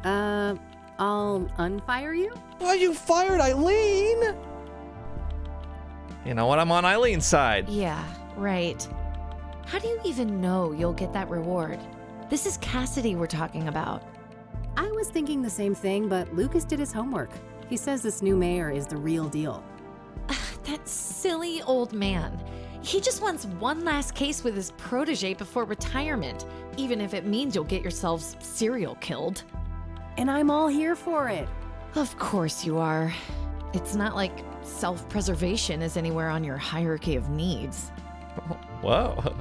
I'll unfire you? Why you fired Eileen? You know what? I'm on Eileen's side. Yeah, right. How do you even know you'll get that reward? This is Cassidy we're talking about. I was thinking the same thing, but Lucas did his homework. He says this new mayor is the real deal. That silly old man. He just wants one last case with his protege before retirement, even if it means you'll get yourselves serial killed. And I'm all here for it. Of course you are. It's not like self-preservation is anywhere on your hierarchy of needs. Whoa.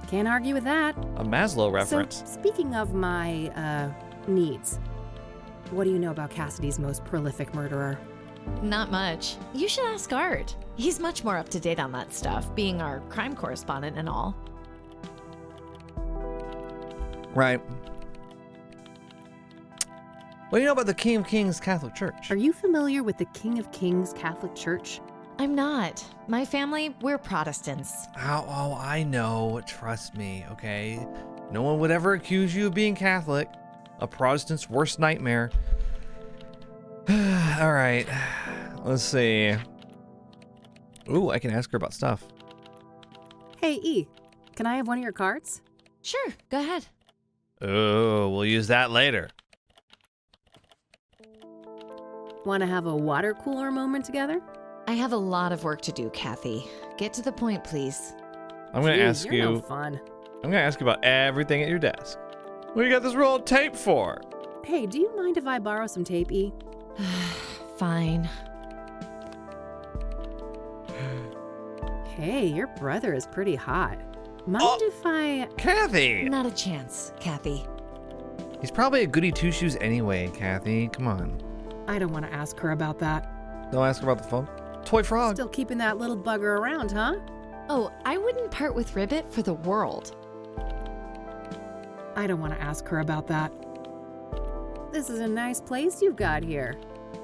Can't argue with that. A Maslow reference. So, speaking of my, needs, what do you know about Cassidy's most prolific murderer? Not much. You should ask Art. He's much more up to date on that stuff, being our crime correspondent and all. Right. What do you know about the King of Kings Catholic Church? Are you familiar with the King of Kings Catholic Church? I'm not. My family, we're Protestants. Oh, I know. Trust me, okay? No one would ever accuse you of being Catholic. A Protestant's worst nightmare. All right. Let's see. Ooh, I can ask her about stuff. Hey, E, can I have one of your cards? Sure, go ahead. Oh, we'll use that later. Want to have a water cooler moment together? I have a lot of work to do, Kathy. Get to the point, please. I'm going to ask you're you. no fun. I'm going to ask you about everything at your desk. What do you got this roll of tape for? Hey, do you mind if I borrow some tape, E? Fine. Hey, your brother is pretty hot. Mind Oh. if I... Kathy! Not a chance, Kathy. He's probably a goody two-shoes anyway, Kathy. Come on. I don't want to ask her about that. Don't ask her about the phone. Toy frog. Still keeping that little bugger around, huh? Oh, I wouldn't part with Ribbit for the world. I don't want to ask her about that. This is a nice place you've got here.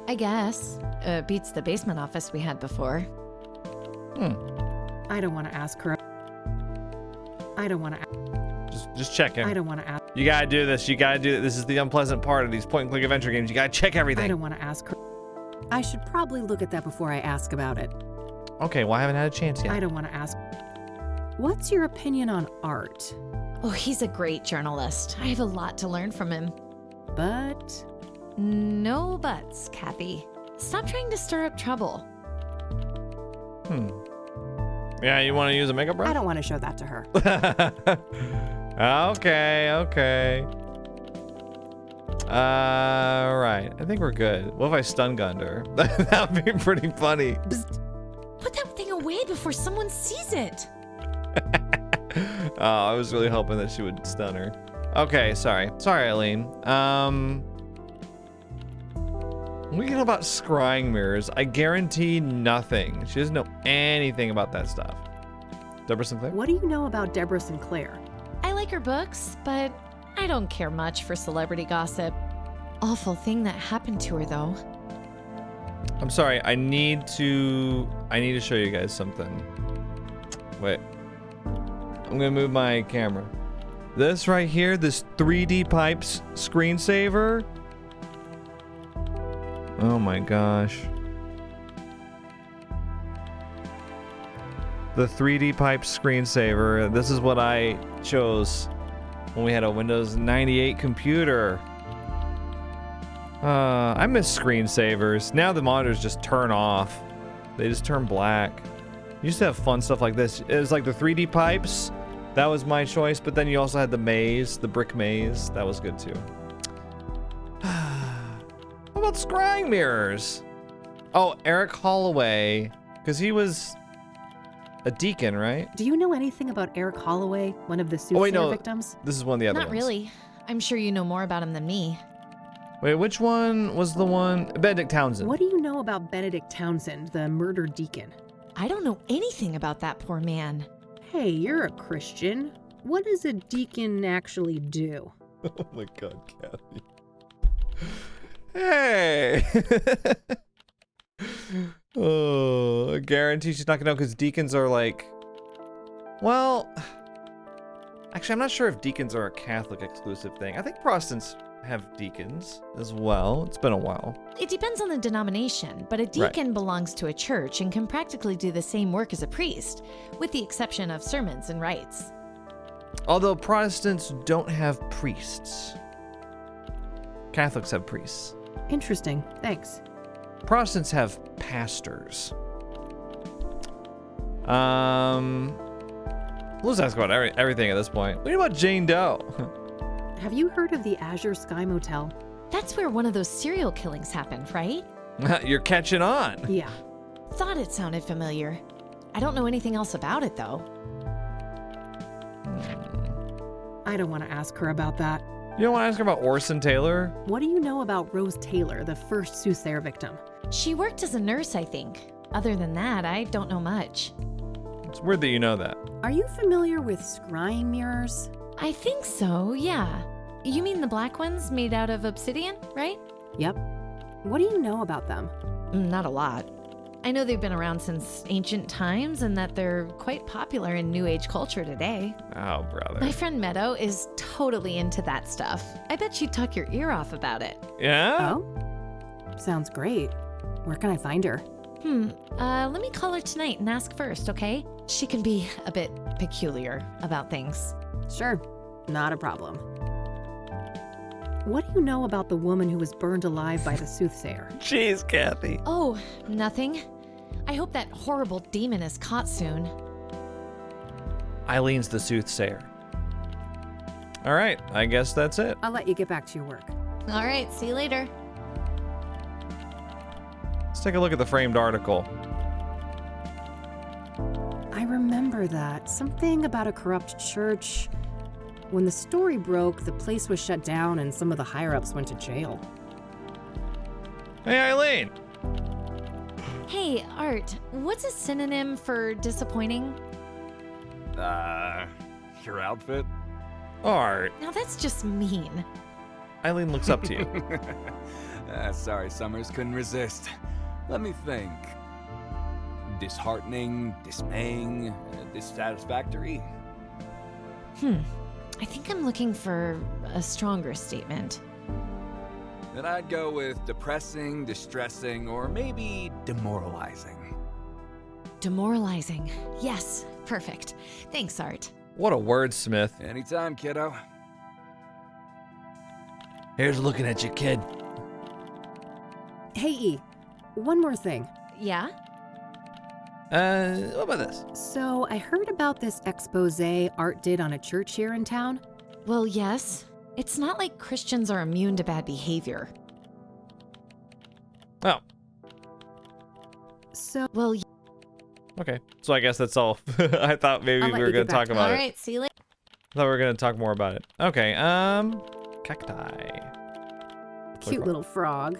I guess. Beats the basement office we had before. I don't want to ask her. I don't want to. Just checking. I don't want to ask. You gotta do this. You gotta do it. This is the unpleasant part of these point-and-click adventure games. You gotta check everything. I don't want to ask her. I should probably look at that before I ask about it. Okay, well, I haven't had a chance yet. I don't want to ask. What's your opinion on art? Oh, he's a great journalist. I have a lot to learn from him. But No buts, Kathy. Stop trying to stir up trouble. Yeah, you want to use a makeup brush? I don't want to show that to her. Okay. Right. I think we're good. What if I stun gunned her? That would be pretty funny. Put that thing away before someone sees it. Oh, I was really hoping that she would stun her. Okay, sorry. Sorry, Eileen. What do you know about scrying mirrors? I guarantee nothing. She doesn't know anything about that stuff. Deborah Sinclair? What do you know about Deborah Sinclair? I like her books, but I don't care much for celebrity gossip. Awful thing that happened to her, though. I'm sorry. I need to show you guys something. Wait. I'm gonna move my camera. This right here, this 3D Pipes screensaver. Oh my gosh. The 3D Pipes screensaver. This is what I chose when we had a Windows 98 computer. I miss screensavers. Now the monitors just turn off. They just turn black. You used to have fun stuff like this. It was like the 3D Pipes. That was my choice, but then you also had the maze, the brick maze. That was good too. How about scrying mirrors? Oh, Eric Holloway, because he was a deacon, right? Do you know anything about Eric Holloway, one of the Soothsayer victims? This is one of the other Not ones. really. I'm sure you know more about him than me. Wait, which one was the one? Benedict Townsend. What do you know about Benedict Townsend, the murdered deacon? I don't know anything about that poor man. Hey, you're a Christian. What does a deacon actually do? Oh my God, Kathy. Hey! Oh, I guarantee she's not gonna know because deacons are like, well, actually, I'm not sure if deacons are a Catholic exclusive thing. I think Protestants have deacons as well. It's been a while. It depends on the denomination, but a deacon belongs to a church and can practically do the same work as a priest, with the exception of sermons and rites. Although Protestants don't have priests. Catholics have priests. Interesting. Thanks. Protestants have pastors. Let's ask about everything at this point. What do you know about Jane Doe? Have you heard of the Azure Sky Motel? That's where one of those serial killings happened, right? You're catching on. Yeah. Thought it sounded familiar. I don't know anything else about it, though. I don't want to ask her about that. You don't want to ask her about Orson Taylor? What do you know about Rose Taylor, the first Soothsayer victim? She worked as a nurse, I think. Other than that, I don't know much. It's weird that you know that. Are you familiar with scrying mirrors? I think so, yeah. You mean the black ones made out of obsidian, right? Yep. What do you know about them? Not a lot. I know they've been around since ancient times and that they're quite popular in New Age culture today. Oh, brother. My friend Meadow is totally into that stuff. I bet she'd tuck your ear off about it. Yeah? Oh? Sounds great. Where can I find her? Let me call her tonight and ask first, okay? She can be a bit peculiar about things. Sure. Not a problem. What do you know about the woman who was burned alive by the Soothsayer? Jeez, Kathy. Oh, nothing. I hope that horrible demon is caught soon. Eileen's the Soothsayer. All right, I guess that's it. I'll let you get back to your work. All right, see you later. Let's take a look at the framed article. I remember that. Something about a corrupt church. When the story broke, the place was shut down and some of the higher-ups went to jail. Hey, Eileen. Hey, Art, what's a synonym for disappointing? Your outfit? Art. Now that's just mean. Eileen looks up to you. Sorry, Summers, couldn't resist. Let me think. Disheartening, dismaying, dissatisfactory. I think I'm looking for a stronger statement. Then I'd go with depressing, distressing, or maybe demoralizing. Demoralizing. Yes, perfect. Thanks, Art. What a wordsmith. Anytime, kiddo. Here's looking at you, kid. Hey, E, one more thing. Yeah? What about this? So, I heard about this expose Art did on a church here in town. Well, yes. It's not like Christians are immune to bad behavior. Oh, So, Well, okay. So I guess that's all. I thought maybe I'll we let were you gonna get back talk to about all it. right, see you later. I thought we were gonna talk more about it. Okay. Cacti. cute little frog.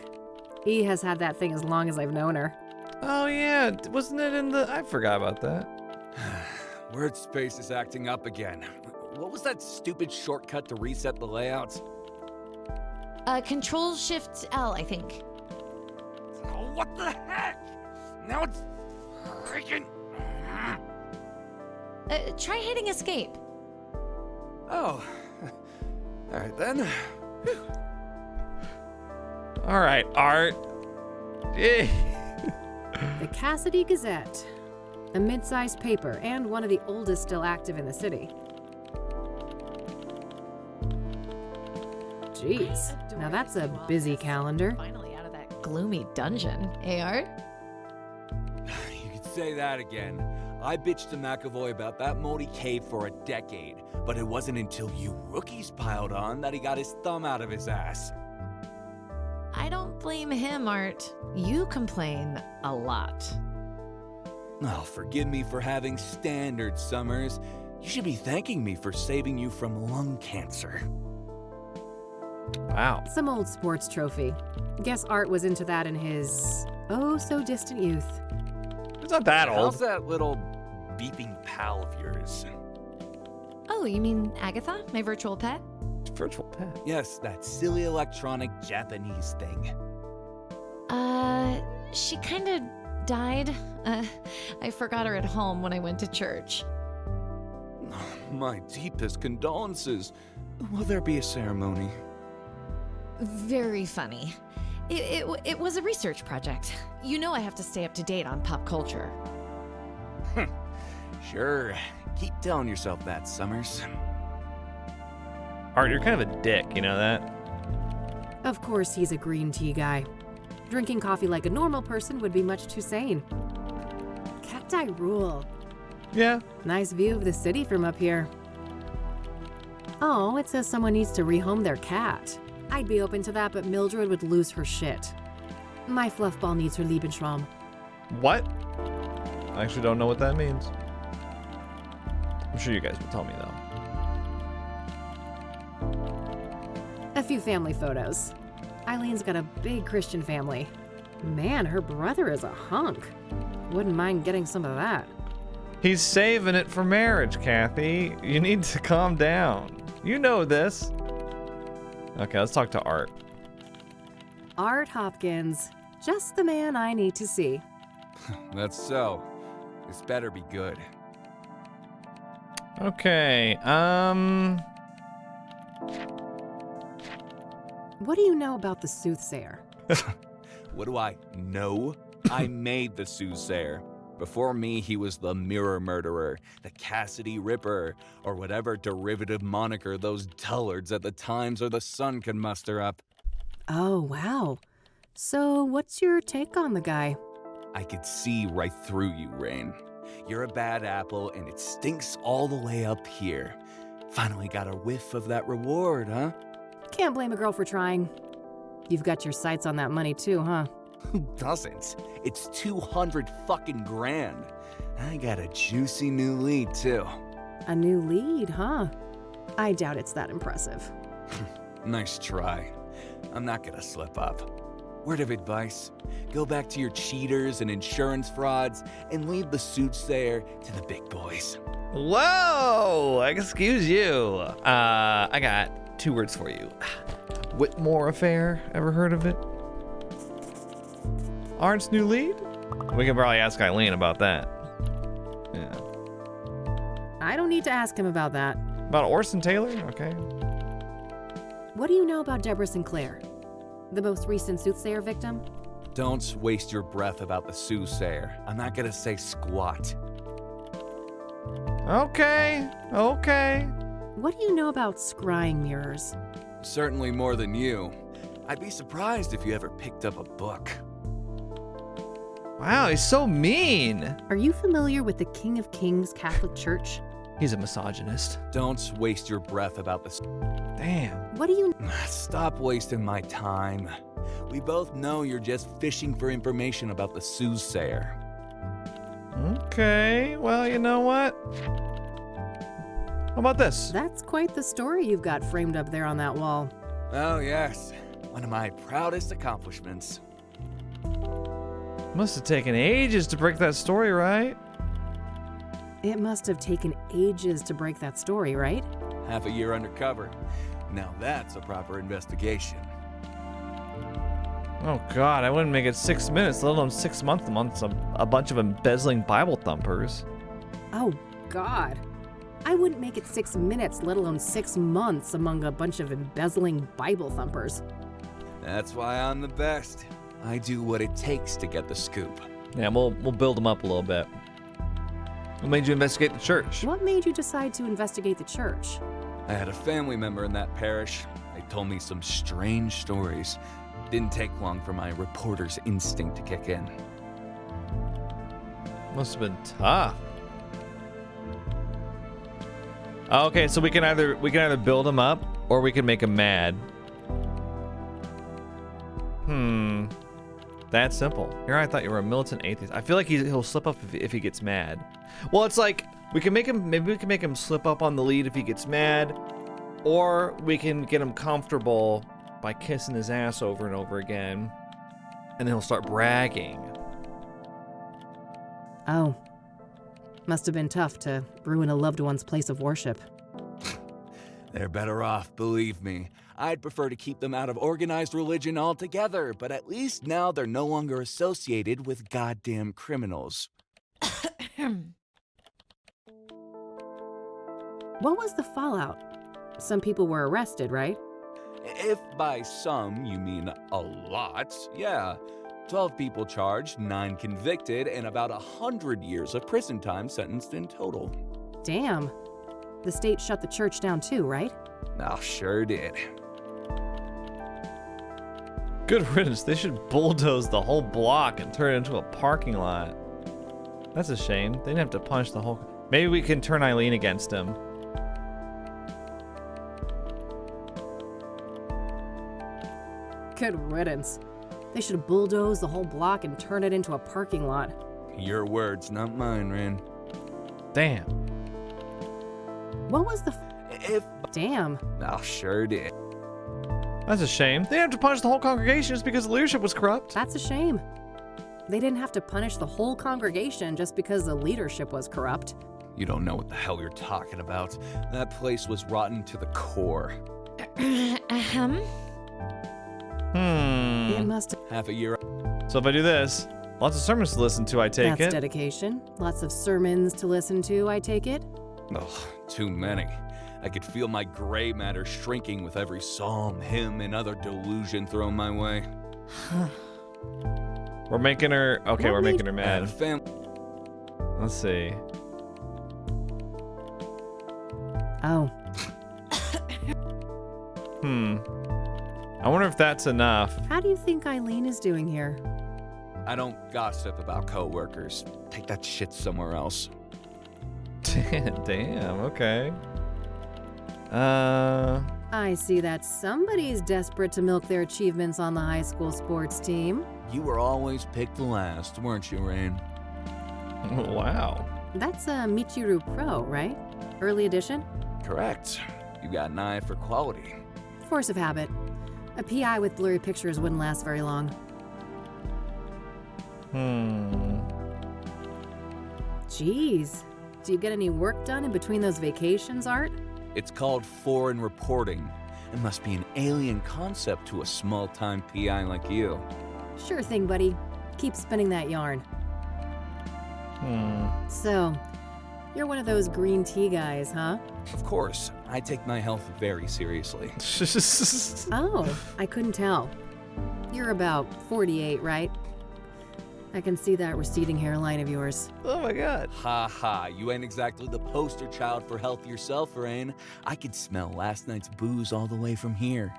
E has had that thing as long as I've known her. Oh yeah, wasn't it in the? I forgot about that. Word space is acting up again. What was that stupid shortcut to reset the layouts? Control Shift L, I think. Oh, what the heck? Now it's freaking... Try hitting escape. Oh. All right, then. All right, Art. Eh. The Cassidy Gazette, a mid-sized paper and one of the oldest still active in the city. Jeez, now that's a busy calendar. Finally out of that gloomy dungeon, eh, Art? You could say that again. I bitched to McAvoy about that moldy cave for a decade, but it wasn't until you rookies piled on that he got his thumb out of his ass. I don't blame him, Art. You complain a lot. Oh, forgive me for having standards, Summers. You should be thanking me for saving you from lung cancer. Wow. Some old sports trophy. Guess Art was into that in his oh-so-distant youth. It's not that old. How's that little beeping pal of yours? Oh, you mean Agatha, my virtual pet? Virtual pet. Yes, that silly electronic Japanese thing. She kinda died. I forgot her at home when I went to church. My deepest condolences. Will there be a ceremony? Very funny. It was a research project. You know I have to stay up to date on pop culture. Sure. Keep telling yourself that, Summers. Art, you're kind of a dick, you know that? Of course he's a green tea guy. Drinking coffee like a normal person would be much too sane. Cacti rule. Yeah. Nice view of the city from up here. Oh, it says someone needs to rehome their cat. I'd be open to that, but Mildred would lose her shit. My fluffball needs her Lebensraum. What? I actually don't know what that means. I'm sure you guys will tell me though. A few family photos. Eileen's got a big Christian family. Man, her brother is a hunk. Wouldn't mind getting some of that. He's saving it for marriage, Kathy. You need to calm down. You know this. Okay, let's talk to Art. Art Hopkins. Just the man I need to see. That's so. This better be good. Okay, What do you know about the Soothsayer? What do I know? I made the Soothsayer. Before me, he was the Mirror Murderer, the Cassidy Ripper, or whatever derivative moniker those dullards at the Times or the Sun can muster up. Oh, wow. So, what's your take on the guy? I could see right through you, Rain. You're a bad apple, and it stinks all the way up here. Finally got a whiff of that reward, huh? Can't blame a girl for trying. You've got your sights on that money too, huh? Who doesn't? It's 200 fucking grand. I got a juicy new lead, too. A new lead, huh? I doubt it's that impressive. Nice try. I'm not gonna slip up. Word of advice, go back to your cheaters and insurance frauds and leave the Soothsayer to the big boys. Whoa! Excuse you. I got 2 words for you. Whitmore affair. Ever heard of it? Art's new lead? We can probably ask Eileen about that. Yeah. I don't need to ask him about that. About Orson Taylor? Okay. What do you know about Deborah Sinclair? The most recent Soothsayer victim? Don't waste your breath about the Soothsayer. I'm not gonna say squat. Okay. What do you know about scrying mirrors? Certainly more than you. I'd be surprised if you ever picked up a book. Wow, he's so mean. Are you familiar with the King of Kings Catholic Church? He's a misogynist. Don't waste your breath about the... Damn. What do you... Stop wasting my time. We both know you're just fishing for information about the Soothsayer. Okay, well, you know what? How about this? That's quite the story you've got framed up there on that wall. Oh, yes. One of my proudest accomplishments. Must have taken ages to break that story, right? It must have taken ages to break that story, right? Half a year undercover. Now that's a proper investigation. Oh God, I wouldn't make it 6 minutes, let alone 6 months amongst a bunch of embezzling Bible thumpers. Oh, God. I wouldn't make it 6 minutes, let alone 6 months among a bunch of embezzling Bible thumpers. That's why I'm the best. I do what it takes to get the scoop. Yeah, we'll build them up a little bit. What made you investigate the church? What made you decide to investigate the church? I had a family member in that parish. They told me some strange stories. Didn't take long for my reporter's instinct to kick in. Must have been tough. Okay, so we can either build them up or we can make them mad. That's simple. Here I thought you were a militant atheist. I feel like he'll slip up if he gets mad. Well, it's like we can make him. Maybe we can make him slip up on the lead if he gets mad, or we can get him comfortable by kissing his ass over and over again, and then he'll start bragging. Oh. Must have been tough to ruin a loved one's place of worship. They're better off, believe me. I'd prefer to keep them out of organized religion altogether, but at least now they're no longer associated with goddamn criminals. What was the fallout? Some people were arrested, right? If by some you mean a lot, yeah. 12 people charged, 9 convicted, and about 100 years of prison time sentenced in total. Damn. The state shut the church down too, right? Oh, sure did. Good riddance. They should bulldoze the whole block and turn it into a parking lot. That's a shame. They didn't have to punish the whole... Maybe we can turn Eileen against him. Good riddance. They should bulldoze the whole block and turn it into a parking lot. Your words, not mine, Ren. Damn. What was the... If... Damn. Oh, sure did. That's a shame. They didn't have to punish the whole congregation just because the leadership was corrupt. That's a shame. They didn't have to punish the whole congregation just because the leadership was corrupt. You don't know what the hell you're talking about. That place was rotten to the core. It must have... Half a year. So if I do this, lots of sermons to listen to, I take That's it. dedication. Lots of sermons to listen to, I take it. Ugh, too many. I could feel my gray matter shrinking with every psalm, hymn, and other delusion thrown my way. We're making her... Okay, we're making her I had a mad. family. Let's see. Oh. I wonder if that's enough. How do you think Eileen is doing here? I don't gossip about coworkers. Take that shit somewhere else. Damn, okay. I see that somebody's desperate to milk their achievements on the high school sports team. You were always picked last, weren't you, Rain? Wow. That's a Michiru Pro, right? Early edition? Correct. You got an eye for quality. Force of habit. A PI with blurry pictures wouldn't last very long. Jeez. Do you get any work done in between those vacations, Art? It's called foreign reporting. It must be an alien concept to a small-time PI like you. Sure thing, buddy. Keep spinning that yarn. So, you're one of those green tea guys, huh? Of course, I take my health very seriously. Oh, I couldn't tell. You're about 48, right? I can see that receding hairline of yours. Oh my god. Ha ha, you ain't exactly the poster child for health yourself, Rain. I could smell last night's booze all the way from here.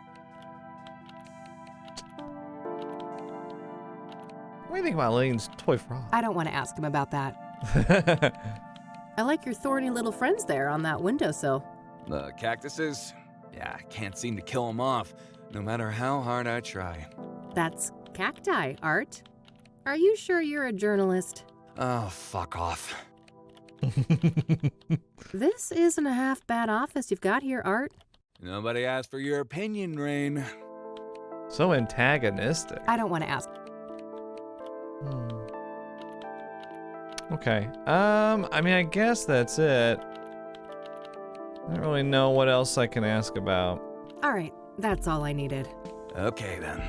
What do you think about Eileen's toy frog? I don't want to ask him about that. I like your thorny little friends there on that windowsill. The cactuses? Yeah, I can't seem to kill them off, no matter how hard I try. That's cacti, Art. Are you sure you're a journalist? Oh, fuck off. This isn't a half bad office you've got here, Art. Nobody asked for your opinion, Rain. So antagonistic. I don't want to ask. Okay. I mean, I guess that's it. I don't really know what else I can ask about. All right, that's all I needed. Okay, then.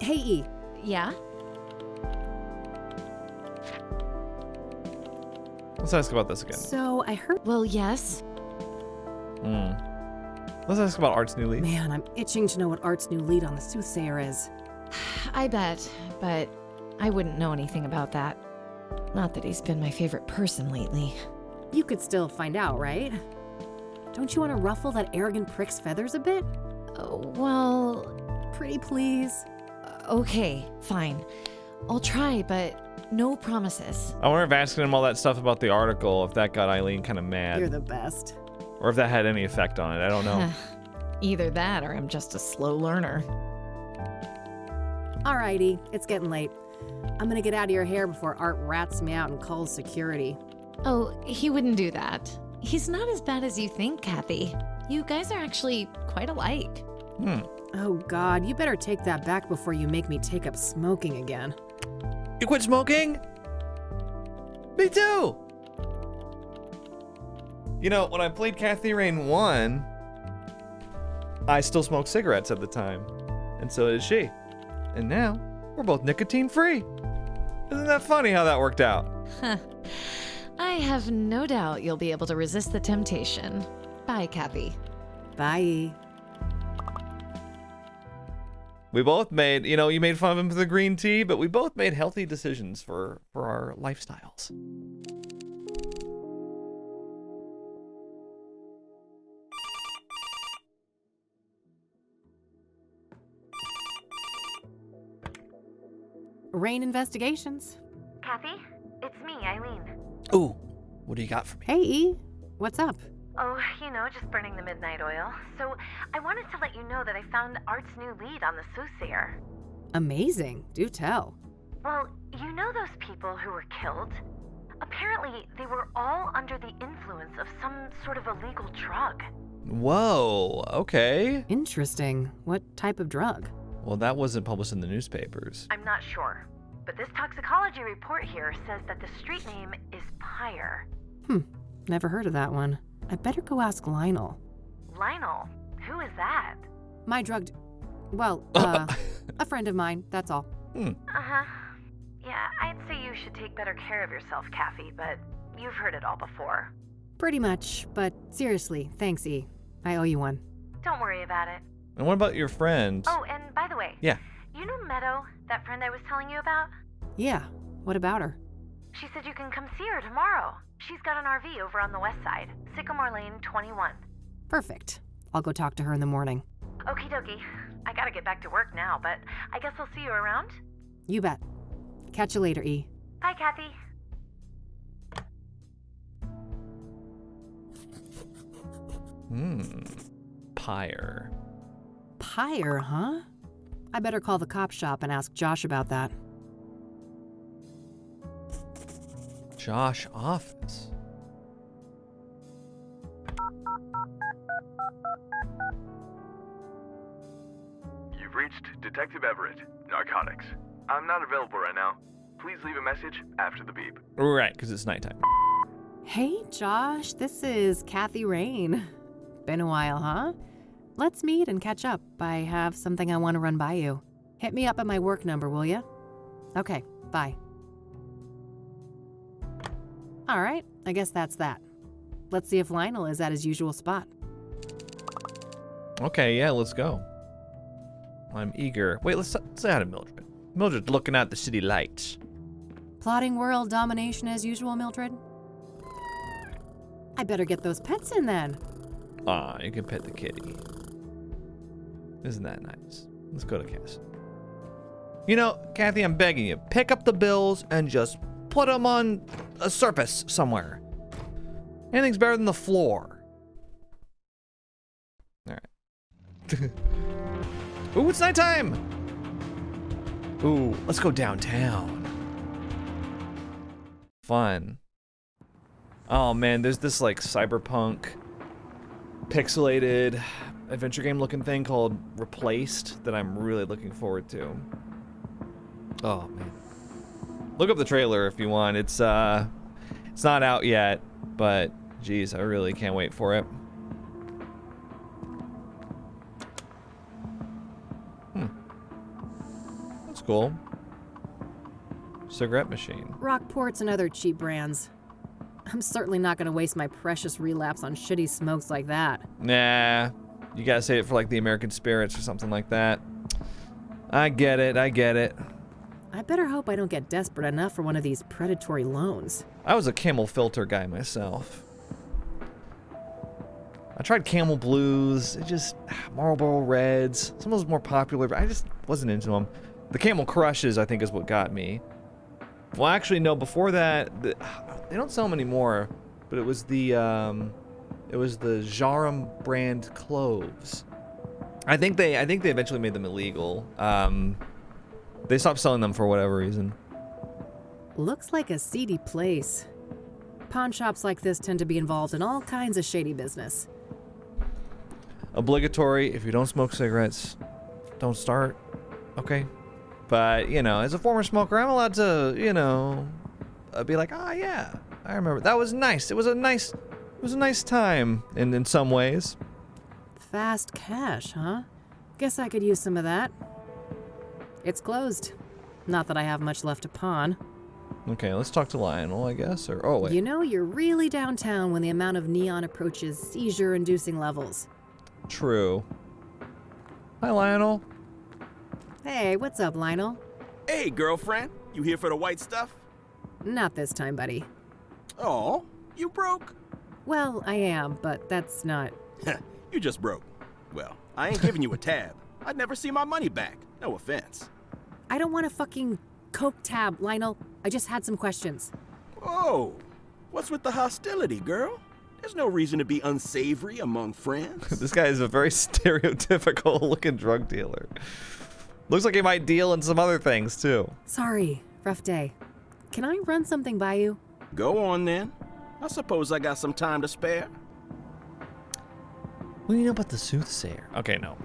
Hey, E. Yeah? Let's ask about this again. So I heard. Well, yes. Let's ask about Art's new lead. Man, I'm itching to know what Art's new lead on the Soothsayer is. I bet, but I wouldn't know anything about that. Not that he's been my favorite person lately. You could still find out, right? Don't you want to ruffle that arrogant prick's feathers a bit? Oh, well, Pretty please. okay, fine. I'll try, but no promises. I wonder if asking him all that stuff about the article, if that got Eileen kind of mad. You're the best. Or if that had any effect on it. I don't know. Either that or I'm just a slow learner. Alrighty, it's getting late. I'm gonna get out of your hair before Art rats me out and calls security. Oh, he wouldn't do that. He's not as bad as you think, Kathy. You guys are actually quite alike. Oh God, you better take that back before you make me take up smoking again. You quit smoking? Me too! You know, when I played Kathy Rain 1, I still smoked cigarettes at the time. And so did she. And now, we're both nicotine free. Isn't that funny how that worked out? I have no doubt you'll be able to resist the temptation. Bye, Kathy. Bye. We both made, you know, you made fun of him for the green tea, but we both made healthy decisions for our lifestyles. Rain Investigations. Kathy, it's me, Eileen. Ooh, what do you got for me? Hey, E. What's up? Oh, you know, just burning the midnight oil. So I wanted to let you know that I found Art's new lead on the Soothsayer. Amazing. Do tell. Well, you know those people who were killed? Apparently, they were all under the influence of some sort of illegal drug. Whoa, okay. Interesting. What type of drug? Well, that wasn't published in the newspapers. I'm not sure, but this toxicology report here says that the street name is Pyre. Never heard of that one. I better go ask Lionel. Lionel? Who is that? My drug... Well, a friend of mine, that's all. Uh-huh. Yeah, I'd say you should take better care of yourself, Kathy, but you've heard it all before. Pretty much, but seriously, thanks, E. I owe you one. Don't worry about it. And what about your friend? Oh, and by the way, Yeah. you know Meadow, that friend I was telling you about? Yeah, what about her? She said you can come see her tomorrow. She's got an RV over on the west side, Sycamore Lane 21. Perfect. I'll go talk to her in the morning. Okie dokie. I gotta get back to work now, but I guess I'll see you around. You bet. Catch you later, E. Bye, Kathy. Pyre. Pyre, huh? I better call the cop shop and ask Josh about that. Josh office. You've reached Detective Everett, Narcotics. I'm not available right now. Please leave a message after the beep. Right, because it's nighttime. Hey, Josh, this is Kathy Rain. Been a while, huh? Let's meet and catch up. I have something I want to run by you. Hit me up at my work number, will ya? Okay, bye. All right, I guess that's that. Let's see if Lionel is at his usual spot. Okay, yeah, let's go. I'm eager. Wait, let's say hi to Mildred. Mildred's looking at the city lights. Plotting world domination as usual, Mildred? I better get those pets in then. Ah, you can pet the kitty. Isn't that nice? Let's go to Cass. You know, Kathy, I'm begging you, pick up the bills and just put them on a surface somewhere. Anything's better than the floor. All right. Ooh, it's nighttime. Ooh, let's go downtown. Fun. Oh man, there's this like cyberpunk pixelated adventure game looking thing called Replaced that I'm really looking forward to. Oh man. Look up the trailer if you want. It's not out yet, but geez, I really can't wait for it. cool. Cigarette machine. Rockports and other cheap brands. I'm certainly not going to waste my precious relapse on shitty smokes like that. Nah, you gotta save it for like the American Spirits or something like that. I get it, I get it. I better hope I don't get desperate enough for one of these predatory loans. I was a Camel Filter guy myself. I tried Camel Blues, it just, Marlboro Reds, some of those more popular, but I just wasn't into them. The Camel Crushes, I think, is what got me. Well, actually, no, before that, they don't sell them anymore, but it was the Jarum brand cloves. I think they eventually made them illegal. They stopped selling them for whatever reason. Looks like a seedy place. Pawn shops like this tend to be involved in all kinds of shady business. Obligatory, if you don't smoke cigarettes, don't start, okay? But, you know, as a former smoker, I'm allowed to, you know, be like, ah, yeah, I remember. That was nice. It was a nice time in some ways. Fast cash, huh? Guess I could use some of that. It's closed. Not that I have much left to pawn. Okay, let's talk to Lionel, I guess, or, oh, wait. You know, you're really downtown when the amount of neon approaches seizure-inducing levels. True. Hi, Lionel. Hey, what's up, Lionel? Hey, girlfriend. You here for the white stuff? Not this time, buddy. Oh, you broke? Well, I am, but that's not... You just broke. Well, I ain't giving you a tab. I'd never see my money back. No offense. I don't want a fucking Coke tab, Lionel. I just had some questions. Whoa. What's with the hostility, girl? There's no reason to be unsavory among friends. This guy is a very stereotypical looking drug dealer. Looks like he might deal in some other things, too. Sorry, rough day. Can I run something by you? Go on, then. I suppose I got some time to spare. What do you know about the Soothsayer? Okay, no.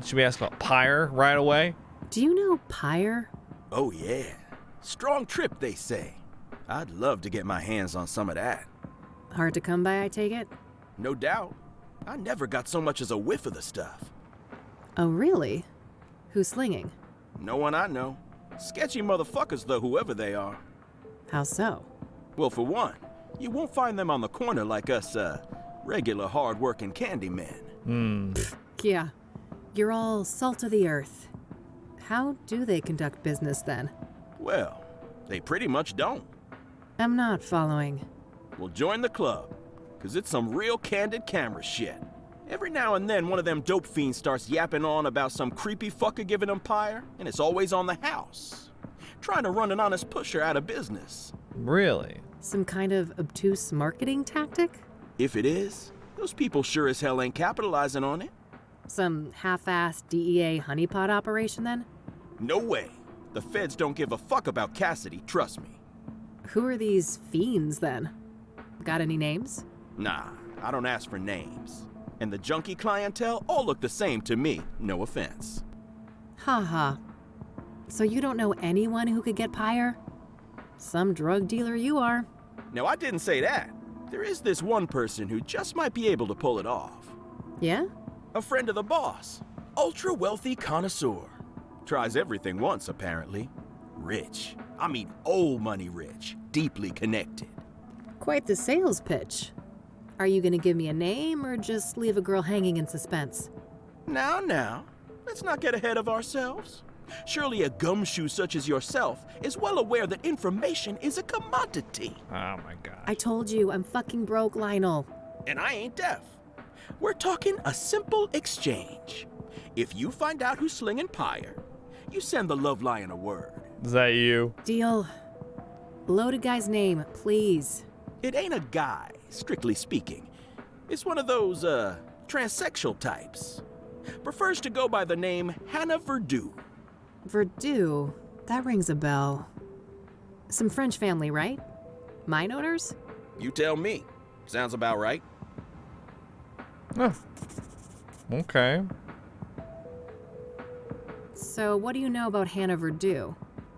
Should we ask about Pyre right away? Do you know Pyre? Oh, yeah. Strong trip, they say. I'd love to get my hands on some of that. Hard to come by, I take it? No doubt. I never got so much as a whiff of the stuff. Oh, really? Who's slinging? No one I know. Sketchy motherfuckers, though, whoever they are. How so? Well, for one, you won't find them on the corner like us, regular hard-working candy men. Yeah. You're all salt of the earth. How do they conduct business, then? Well, they pretty much don't. I'm not following. Well, join the club, because it's some real candid camera shit. Every now and then, one of them dope fiends starts yapping on about some creepy fucker giving them Pyre, and it's always on the house. Trying to run an honest pusher out of business. Really? Some kind of obtuse marketing tactic? If it is, those people sure as hell ain't capitalizing on it. Some half-assed DEA honeypot operation, then? No way. The feds don't give a fuck about Cassidy, trust me. Who are these fiends, then? Got any names? Nah, I don't ask for names. And the junkie clientele all look the same to me, no offense. Ha. So you don't know anyone who could get Pyre? Some drug dealer you are. Now, I didn't say that. There is this one person who just might be able to pull it off. Yeah? A friend of the boss. Ultra-wealthy connoisseur. Tries everything once, apparently. Rich. I mean old money rich. Deeply connected. Quite the sales pitch. Are you gonna give me a name or just leave a girl hanging in suspense? Now. Let's not get ahead of ourselves. Surely a gumshoe such as yourself is well aware that information is a commodity. Oh my god. I told you, I'm fucking broke, Lionel. And I ain't deaf. We're talking a simple exchange. If you find out who's slinging Pyre, you send the Love Lion a word. Is that you? Deal. Loaded guy's name, please. It ain't a guy, strictly speaking. It's one of those, transsexual types. Prefers to go by the name Hannah Verdew. Verdew? That rings a bell. Some French family, right? Mine owners? You tell me. Sounds about right. Oh. Okay. So what do you know about Hannah Verdew?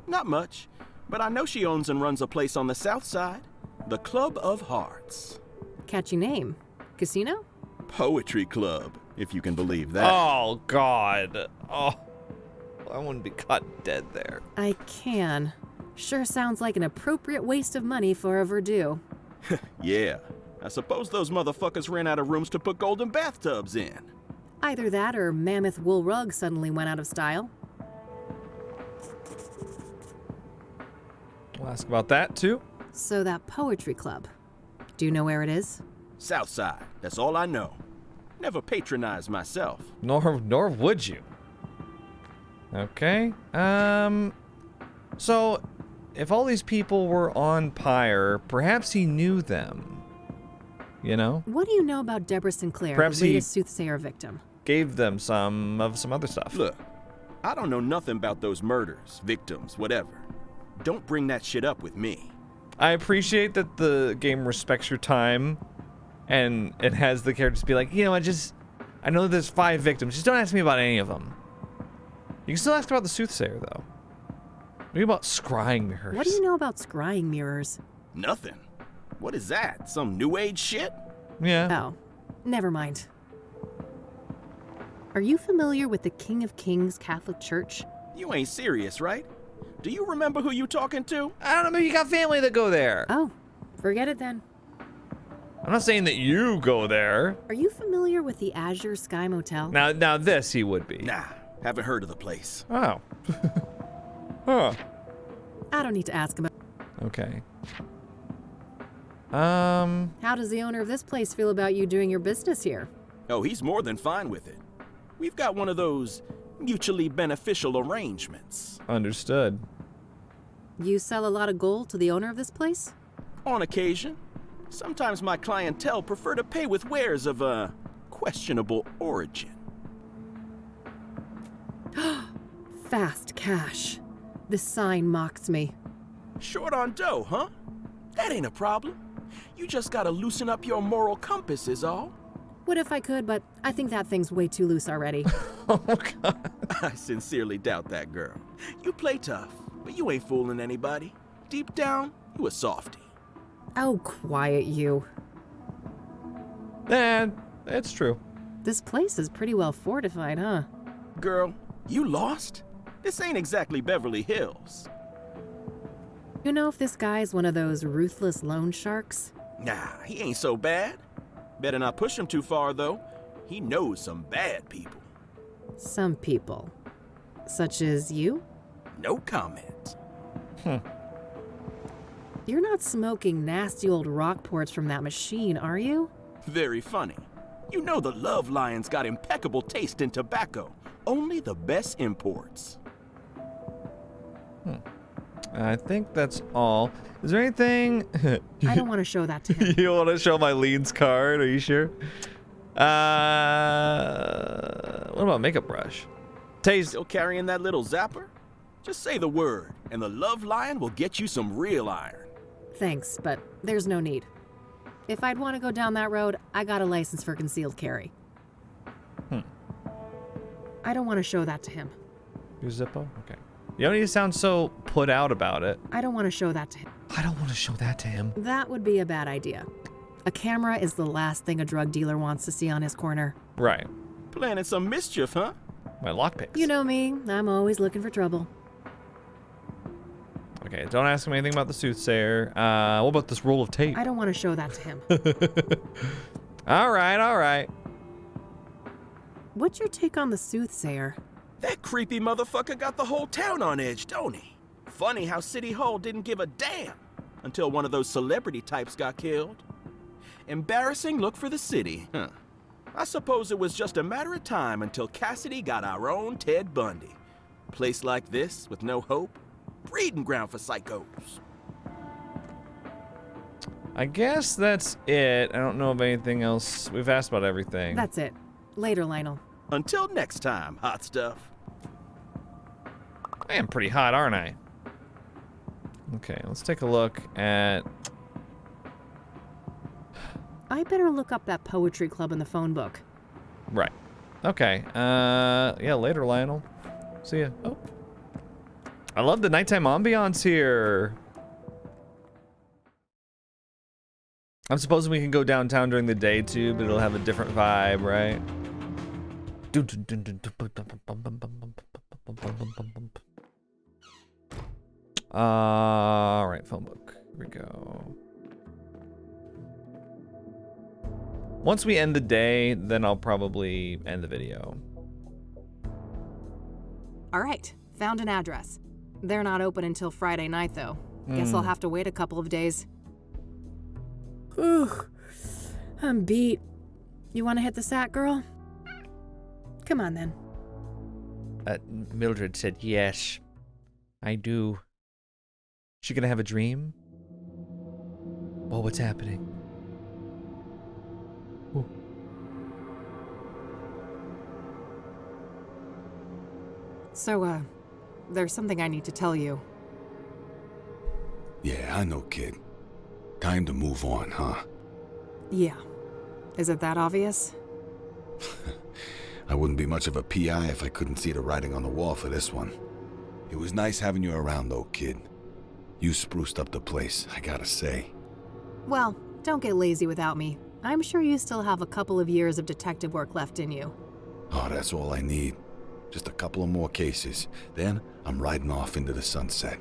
Not much, but I know she owns and runs a place on the south side. The Club of Hearts. Catchy name. Casino? Poetry club, if you can believe that. Oh god. Oh. I wouldn't be caught dead there. I can. Sure sounds like an appropriate waste of money for a Verdue. Yeah. I suppose those motherfuckers ran out of rooms to put golden bathtubs in. Either that or mammoth wool rug suddenly went out of style. We'll ask about that, too. So that poetry club. Do you know where it is? Southside. That's all I know. Never patronized myself. Nor would you. Okay. So, if all these people were on Pyre, perhaps he knew them. You know? What do you know about Deborah Sinclair, Perhaps the he- latest Soothsayer victim? Gave them some other stuff. Look, I don't know nothing about those murders, victims, whatever. Don't bring that shit up with me. I appreciate that the game respects your time and it has the characters be like, you know, I know there's 5 victims. Just don't ask me about any of them. You can still ask about the Soothsayer, though. What about scrying mirrors? What do you know about scrying mirrors? Nothing. What is that? Some new age shit? Yeah. Oh, never mind. Are you familiar with the King of Kings Catholic Church? You ain't serious, right? Do you remember who you talking to? I don't know, maybe you got family that go there. Oh, forget it then. I'm not saying that you go there. Are you familiar with the Azure Sky Motel? Now this he would be. Nah, haven't heard of the place. Oh. Huh. I don't need to ask about. Okay. How does the owner of this place feel about you doing your business here? Oh, he's more than fine with it. We've got one of those mutually beneficial arrangements. Understood. You sell a lot of gold to the owner of this place? On occasion. Sometimes my clientele prefer to pay with wares of questionable origin. Fast cash. This sign mocks me. Short on dough, huh? That ain't a problem. You just gotta loosen up your moral compass is all. Would if I could, but I think that thing's way too loose already. Oh, God. I sincerely doubt that, girl. You play tough, but you ain't fooling anybody. Deep down, you a softie. Oh, quiet you. It's true. This place is pretty well fortified, huh? Girl, you lost? This ain't exactly Beverly Hills. You know if this guy's one of those ruthless loan sharks? Nah, he ain't so bad. Better not push him too far, though. He knows some bad people. Some people. Such as you? No comment. You're not smoking nasty old Rockports from that machine, are you? Very funny. You know the Love Lion's got impeccable taste in tobacco. Only the best imports. I think that's all. Is there anything? I don't want to show that to him. You want to show my leads card? Are you sure? What about makeup brush? Taste. Still carrying that little zapper? Just say the word, and the Love Lion will get you some real iron. Thanks, but there's no need. If I'd want to go down that road, I got a license for concealed carry. I don't want to show that to him. Your Zippo? Okay. You don't need to sound so put out about it. I don't want to show that to him. I don't want to show that to him. That would be a bad idea. A camera is the last thing a drug dealer wants to see on his corner. Right. Planning some mischief, huh? My lockpicks. You know me, I'm always looking for trouble. Okay, don't ask him anything about the Soothsayer. What about this roll of tape? I don't want to show that to him. All right. What's your take on the Soothsayer? That creepy motherfucker got the whole town on edge, don't he? Funny how City Hall didn't give a damn until one of those celebrity types got killed. Embarrassing look for the city, huh? I suppose it was just a matter of time until Cassidy got our own Ted Bundy. Place like this, with no hope, breeding ground for psychos. I guess that's it. I don't know of anything else. We've asked about everything. That's it. Later, Lionel. Until next time, hot stuff. I am pretty hot, aren't I? Okay, let's take a look at... I better look up that poetry club in the phone book. Right. Okay. Yeah, later, Lionel. See ya. Oh. I love the nighttime ambiance here. I'm supposing we can go downtown during the day too, but it'll have a different vibe, right? All right, phone book. Here we go. Once we end the day, then I'll probably end the video. All right, found an address. They're not open until Friday night, though. Guess I'll have to wait a couple of days. Ooh, I'm beat. You want to hit the sack, girl? Come on, then. Mildred said yes. I do. She gonna have a dream? Oh, what's happening? Ooh. So, there's something I need to tell you. Yeah, I know, kid. Time to move on, huh? Yeah. Is it that obvious? I wouldn't be much of a PI if I couldn't see the writing on the wall for this one. It was nice having you around, though, kid. You spruced up the place, I gotta say. Well, don't get lazy without me. I'm sure you still have a couple of years of detective work left in you. Oh, that's all I need. Just a couple of more cases. Then I'm riding off into the sunset.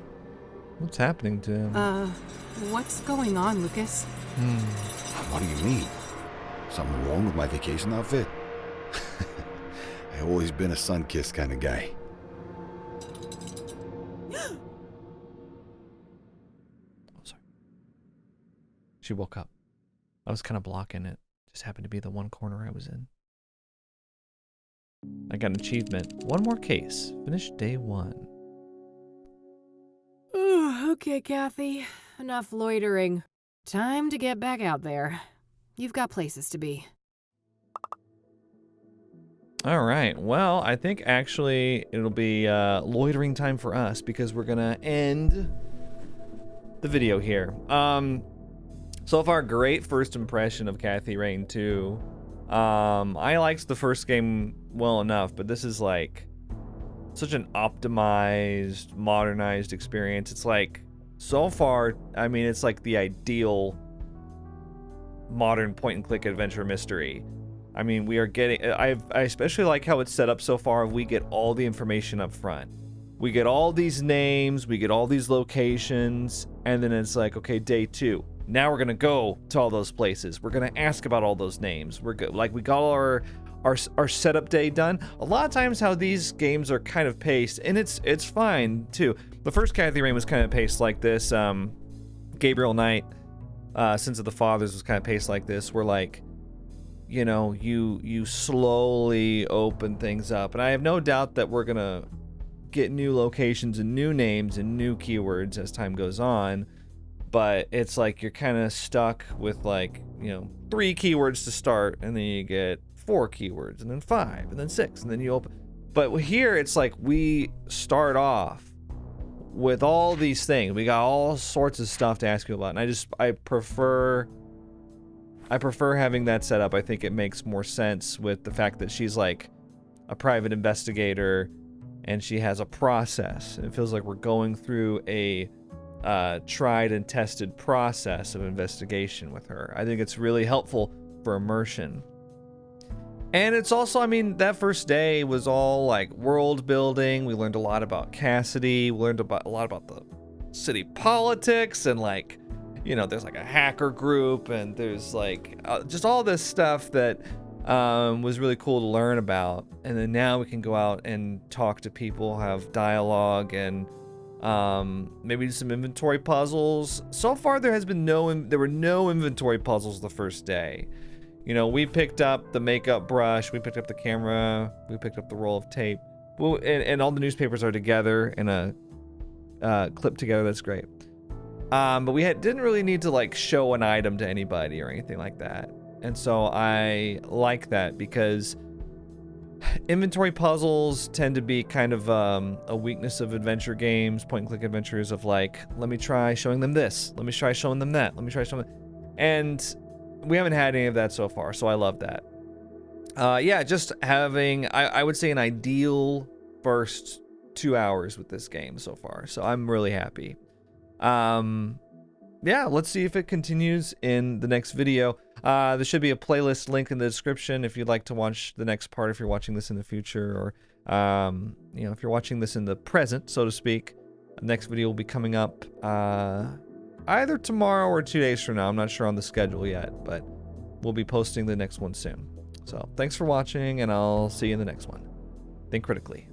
What's happening to him? What's going on, Lucas? What do you mean? Something wrong with my vacation outfit? I've always been a sun-kissed kind of guy. Sorry. She woke up. I was kind of blocking it. Just happened to be the one corner I was in. I got an achievement. One more case. Finish day 1. Okay, Kathy. Enough loitering. Time to get back out there. You've got places to be. All right. Well, I think actually it'll be loitering time for us because we're gonna end the video here. So far, great first impression of Kathy Rain 2. I liked the first game well enough, but this is like such an optimized, modernized experience. It's like, so far, I mean, it's like the ideal modern point-and-click adventure mystery. I mean, we are getting, I especially like how it's set up so far. We get all the information up front. We get all these names, we get all these locations, and then it's like, okay, day 2. Now we're gonna go to all those places. We're gonna ask about all those names. We're good. Like, we got our setup day done. A lot of times how these games are kind of paced, and it's fine too. The first Kathy Rain was kind of paced like this. Gabriel Knight, Sins of the Fathers was kind of paced like this, where like, you know, you slowly open things up. And I have no doubt that we're gonna get new locations and new names and new keywords as time goes on. But it's like you're kind of stuck with, like, you know, 3 keywords to start, and then you get 4 keywords, and then 5, and then 6, and then you open. But here it's like we start off with all these things. We got all sorts of stuff to ask you about, and I prefer having that set up. I think it makes more sense with the fact that she's like a private investigator, and she has a process, and it feels like we're going through a tried and tested process of investigation with her. I think it's really helpful for immersion. And it's also, I mean, that first day was all like world building. We learned a lot about Cassidy. We learned a lot about the city politics, and like, you know, there's like a hacker group, and there's like just all this stuff that was really cool to learn about. And then now we can go out and talk to people, have dialogue, and maybe do some inventory puzzles. So far, there were no inventory puzzles the first day. You know, we picked up the makeup brush, we picked up the camera, we picked up the roll of tape, and all the newspapers are together in a clip together. That's great. But we didn't really need to like show an item to anybody or anything like that. And so I like that, because inventory puzzles tend to be kind of a weakness of adventure games, point-and-click adventures, of like, let me try showing them this, let me try showing them that, let me try showing them, and we haven't had any of that so far, so I love that. Yeah, just having, I would say, an ideal first 2 hours with this game so far, so I'm really happy. yeah, let's see if it continues in the next video. There should be a playlist link in the description if you'd like to watch the next part, if you're watching this in the future, or if you're watching this in the present, so to speak. The next video will be coming up either tomorrow or 2 days from now. I'm not sure on the schedule yet, but we'll be posting the next one soon. So thanks for watching, and I'll see you in the next one. Think critically.